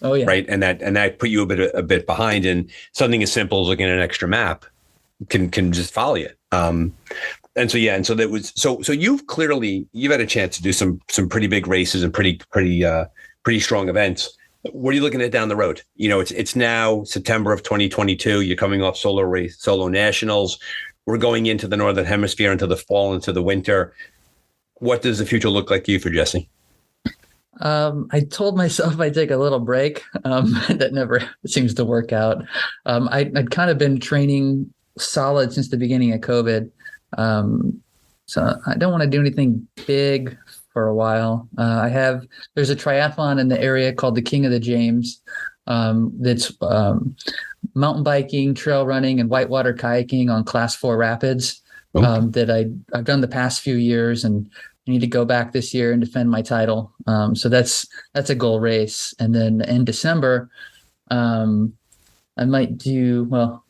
Oh yeah. Right. And that put you a bit behind, and something as simple as looking at an extra map can just follow you. So you've had a chance to do some pretty big races and pretty strong events. What are you looking at down the road? It's now September of 2022. You're coming off solo nationals. We're going into the Northern Hemisphere, into the fall, into the winter. What does the future look like to you for Jesse? I told myself I'd take a little break. That never seems to work out. I'd kind of been training solid since the beginning of COVID. So I don't want to do anything big for a while. There's a triathlon in the area called the King of the James. That's mountain biking, trail running, and whitewater kayaking on Class 4 rapids. That I've done the past few years, and I need to go back this year and defend my title. So that's a goal race. And then in December, I might do,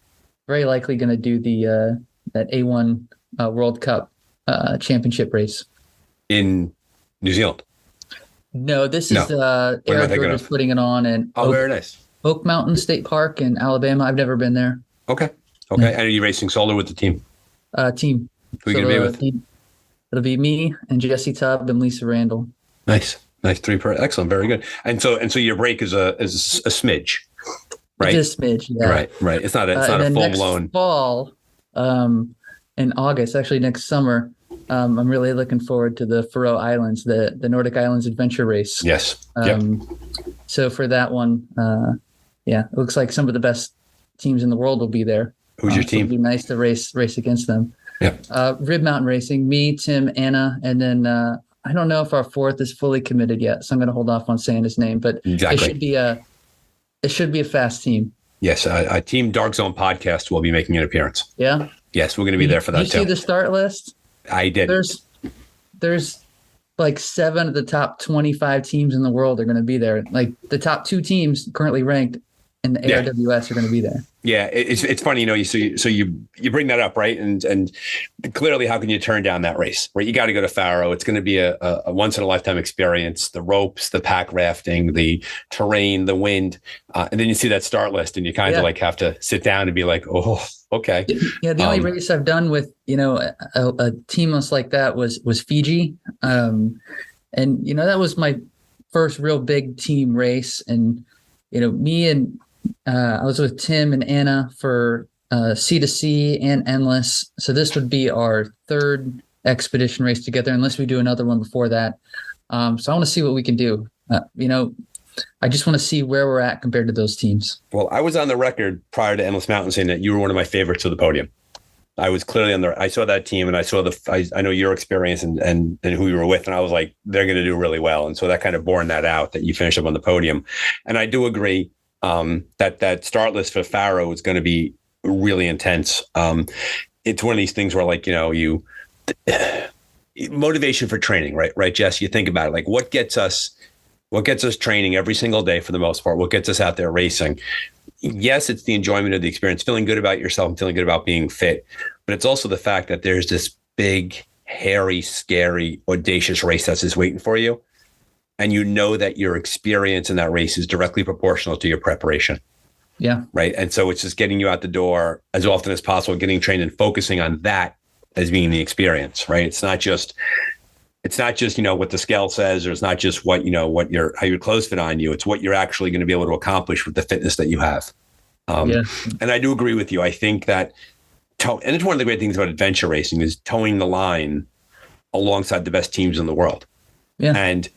very likely going to do that A1 World Cup championship race in New Zealand. No, this is Eric George is putting it on in very nice. Oak Mountain State Park in Alabama. I've never been there. Okay. Yeah. And are you racing solo with the team? Team. Who are you going to be with? It'll be me and Jesse Tubb and Lisa Randall. Nice 3 per. Excellent. Very good. And so your break is a smidge, right? It's a smidge. Yeah. Right. It's not a full blown fall. In August, actually next summer, I'm really looking forward to the Faroe Islands, the Nordic Islands Adventure Race. Yes. So for that one, it looks like some of the best teams in the world will be there. Who's your team? It'd be nice to race against them. Yeah. Rib Mountain Racing, me, Tim, Anna, and then I don't know if our fourth is fully committed yet, so I'm going to hold off on saying his name. But It should be a fast team. Yes, a Team Dark Zone podcast will be making an appearance. Yeah. Yes, we're going to be there for that too. Did you see the start list? I did. There's like 7 of the top 25 teams in the world are going to be there. Like the top 2 teams currently ranked in the ARWS are going to be there. Yeah, it's funny, you bring that up, right? And clearly, how can you turn down that race? Right, you got to go to Faro. It's going to be a once in a lifetime experience. The ropes, the pack rafting, the terrain, the wind, and then you see that start list, and you kind of like have to sit down and be like, oh, okay. Yeah, the only race I've done with a teamless like that was Fiji, and that was my first real big team race, and me and I was with Tim and Anna for C2C and Endless. So this would be our 3rd expedition race together, unless we do another one before that. So I want to see what we can do. I just want to see where we're at compared to those teams. Well, I was on the record prior to Endless Mountain saying that you were one of my favorites of the podium. I was clearly I saw that team, and I saw I know your experience and who you were with, and I was like, they're going to do really well. And so that kind of borne that out, that you finished up on the podium. And I do agree that start list for Faro is going to be really intense. It's one of these things where motivation for training, right, Jess? You think about it, like what gets us training every single day for the most part, what gets us out there racing. Yes, it's the enjoyment of the experience, feeling good about yourself and feeling good about being fit, but it's also the fact that there's this big, hairy, scary, audacious race that's just waiting for you. And that your experience in that race is directly proportional to your preparation. Yeah. Right. And so it's just getting you out the door as often as possible, getting trained and focusing on that as being the experience. Right. It's not just what the scale says, or it's not just how your clothes fit on you. It's what you're actually going to be able to accomplish with the fitness that you have. And I do agree with you. I think that, and it's one of the great things about adventure racing is towing the line alongside the best teams in the world. Yeah. And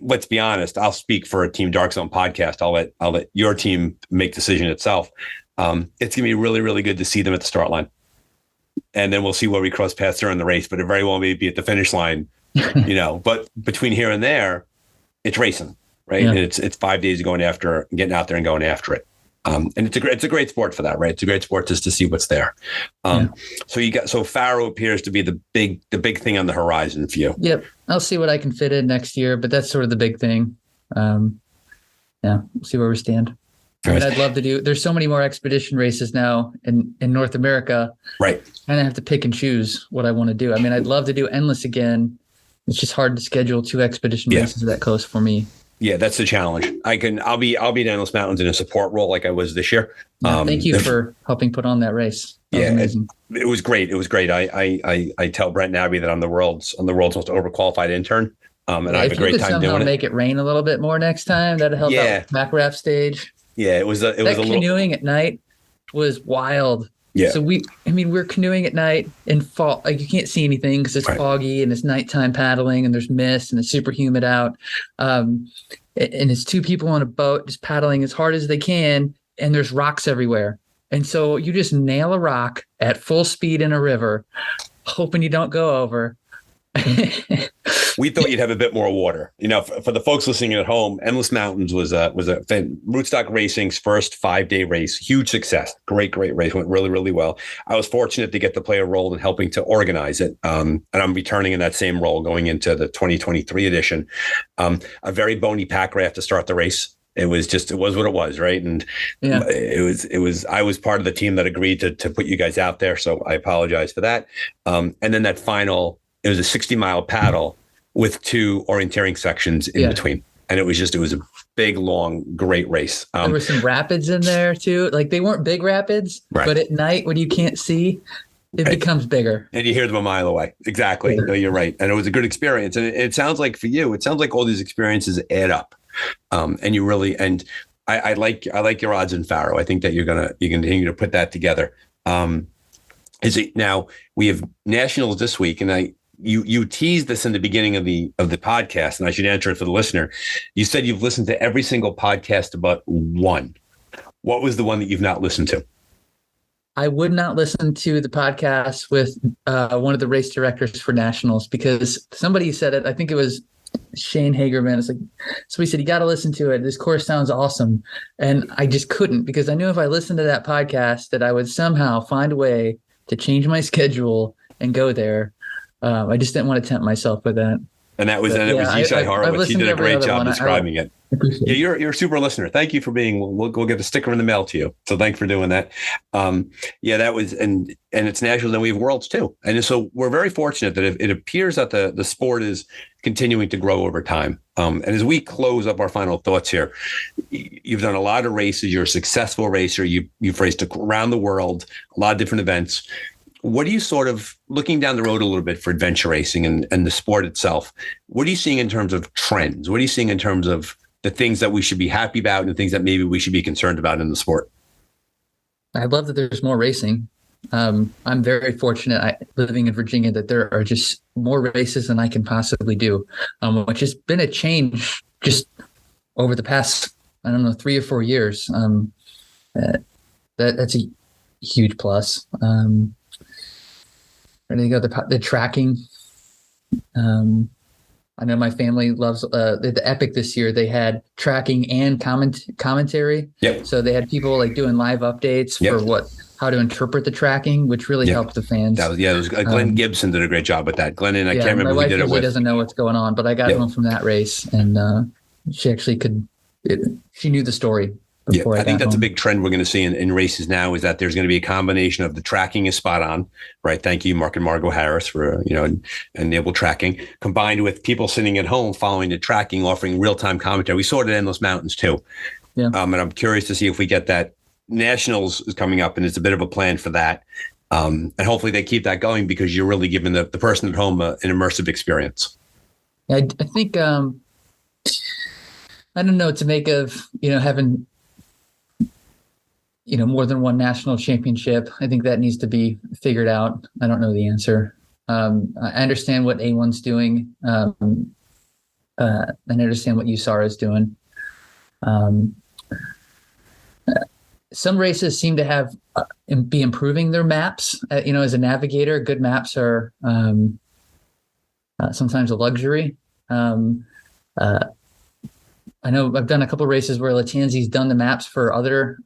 let's be honest, I'll speak for a Team Dark Zone podcast. I'll let your team make the decision itself. It's going to be really, really good to see them at the start line. And then we'll see where we cross paths during the race, but it very well may be at the finish line, but between here and there, it's racing, right? Yeah. And it's 5 days of getting out there and going after it. And it's a great sport for that, right? It's a great sport just to see what's there. So Faro appears to be the big thing on the horizon for you. Yep. I'll see what I can fit in next year, but that's sort of the big thing. We'll see where we stand. I'd love to do, there's so many more expedition races now in North America. Right. And I have to pick and choose what I want to do. I mean, I'd love to do Endless again. It's just hard to schedule 2 expedition races that close for me. Yeah, that's the challenge. I'll be at Endless Mountains in a support role like I was this year. Thank you for helping put on that race. That was amazing. It was great. It was great. I tell Brent and Abby that I'm the world's most overqualified intern. And I have a great time doing it. Make it rain a little bit more next time. That'll help out with back raft stage. Yeah, it was a little canoeing at night was wild. Yeah. So we're canoeing at night in fall. Like you can't see anything because it's foggy and it's nighttime paddling and there's mist and it's super humid out. And it's 2 people on a boat just paddling as hard as they can. And there's rocks everywhere. And so you just nail a rock at full speed in a river, hoping you don't go over. We thought you'd have a bit more water. For the folks listening at home, Endless Mountains was a Rootstock Racing's first 5-day race. Huge success. Great race. Went really, really well. I was fortunate to get to play a role in helping to organize it. And I'm returning in that same role going into the 2023 edition. A very bony pack raft to start the race. It was what it was, right? And it was. I was part of the team that agreed to put you guys out there, so I apologize for that. And then that final, it was a 60-mile paddle with 2 orienteering sections in between, and it was a big, long, great race. There were some rapids in there too. Like they weren't big rapids, right, but at night when you can't see, it becomes bigger. And you hear them a mile away. Exactly. No, you're right. And it was a good experience. And it sounds like for you, all these experiences add up. And you really, and I like your odds in Faro. I think that you're gonna continue to put that together. Is it now? We have nationals this week, and you teased this in the beginning of the podcast, and I should answer it for the listener. You said you've listened to every single podcast but one. What was the one that you've not listened to? I would not listen to the podcast with one of the race directors for nationals because somebody said it. I think it was Shane Hagerman. It's like, so he said, you got to listen to it. This course sounds awesome. And I just couldn't, because I knew if I listened to that podcast that I would somehow find a way to change my schedule and go there. I just didn't want to tempt myself with that. And it was Yishai Horowitz. He did a great job describing it. Yeah, you're a super listener. Thank you for being. We'll get a sticker in the mail to you. So thanks for doing that. That was and it's nationals, and we have worlds too. And so we're very fortunate that it appears that the sport is continuing to grow over time. And as we close up our final thoughts here, you've done a lot of races. You're a successful racer. You've raced around the world, a lot of different events. What are you sort of looking down the road a little bit for adventure racing and the sport itself? What are you seeing in terms of trends? What are you seeing in terms of the things that we should be happy about and the things that maybe we should be concerned about in the sport? I love that there's more racing. I'm very fortunate living in Virginia that there are just more races than I can possibly do, which has been a change just over the past, 3 or 4 years. That's a huge plus. And then you go the tracking. I know my family loves the Epic this year. They had tracking and commentary. Yep. So they had people like doing live updates for how to interpret the tracking, which really helped the fans. It was Glenn Gibson did a great job with that. Glenn, and I can't remember who did it with. My wife doesn't know what's going on, but I got home from that race, and she actually she knew the story. I think that's a big trend we're going to see in races now, is that there's going to be a combination of the tracking is spot on, right? Thank you, Mark and Margot Harris, for enable tracking, combined with people sitting at home following the tracking, offering real-time commentary. We saw it at Endless Mountains too. Yeah. And I'm curious to see if we get that. Nationals is coming up, and it's a bit of a plan for that. And hopefully they keep that going, because you're really giving the person at home an immersive experience. I think I don't know what to make of having more than one national championship. I think that needs to be figured out. I don't know the answer. I understand what A1's doing. And I understand what USARA is doing. Some races seem to have be improving their maps. As a navigator, good maps are sometimes a luxury. I know I've done a couple of races where Latanzi's done the maps for other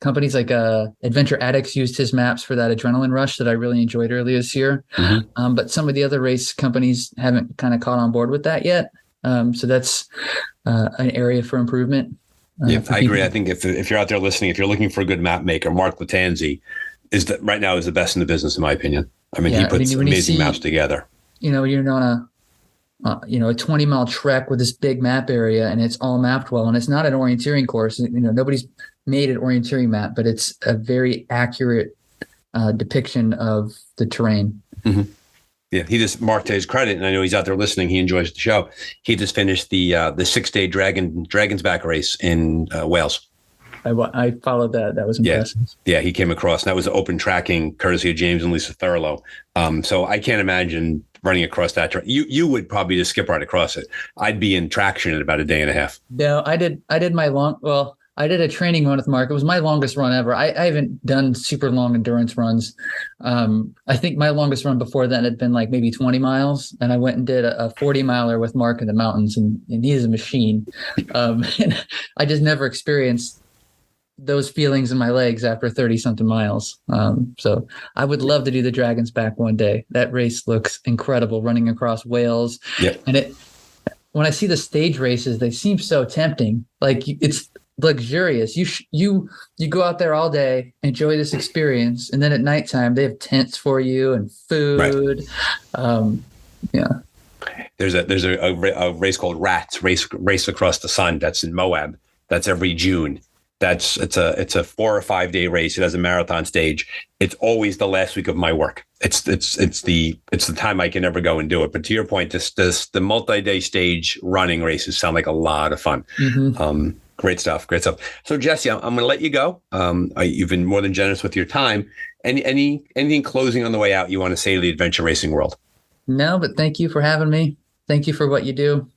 companies, like Adventure Addicts used his maps for that adrenaline rush that I really enjoyed earlier this year. Mm-hmm. But some of the other race companies haven't kind of caught on board with that yet. So that's an area for improvement. I agree. I think if you're out there listening, if you're looking for a good map maker, Mark Latanzi right now is the best in the business, in my opinion. He puts amazing maps together. You're on a 20-mile trek with this big map area, and it's all mapped well, and it's not an orienteering course. Nobody's made an orienteering map, but it's a very accurate depiction of the terrain. Mm-hmm. Yeah, Mark, to his credit, and I know he's out there listening, he enjoys the show. He just finished the 6-day Dragon's Back race in Wales. I followed that. That was impressive. Yeah, he came across, and that was open tracking courtesy of James and Lisa Thurlow. So I can't imagine running across that. You would probably just skip right across it. I'd be in traction in about a day and a half. No, I did my long. Well, I did a training run with Mark. It was my longest run ever. I haven't done super long endurance runs. I think my longest run before then had been like maybe 20 miles. And I went and did a 40 miler with Mark in the mountains, and he's a machine. And I just never experienced those feelings in my legs after 30 something miles. So I would love to do the Dragon's Back one day. That race looks incredible, running across Wales. Yep. And when I see the stage races, they seem so tempting. Like it's luxurious. You go out there all day, enjoy this experience, and then at nighttime they have tents for you and food. Right. Yeah. There's a race called Rats, Race Across the Sun. That's in Moab. That's every June. It's a 4 or 5 day race. It has a marathon stage. It's always the last week of my work. It's the time I can never go and do it. But to your point, the multi-day stage running races sound like a lot of fun. Mm-hmm. Great stuff. So Jesse, I'm going to let you go. You've been more than generous with your time. Anything closing on the way out you want to say to the adventure racing world? No, but thank you for having me. Thank you for what you do.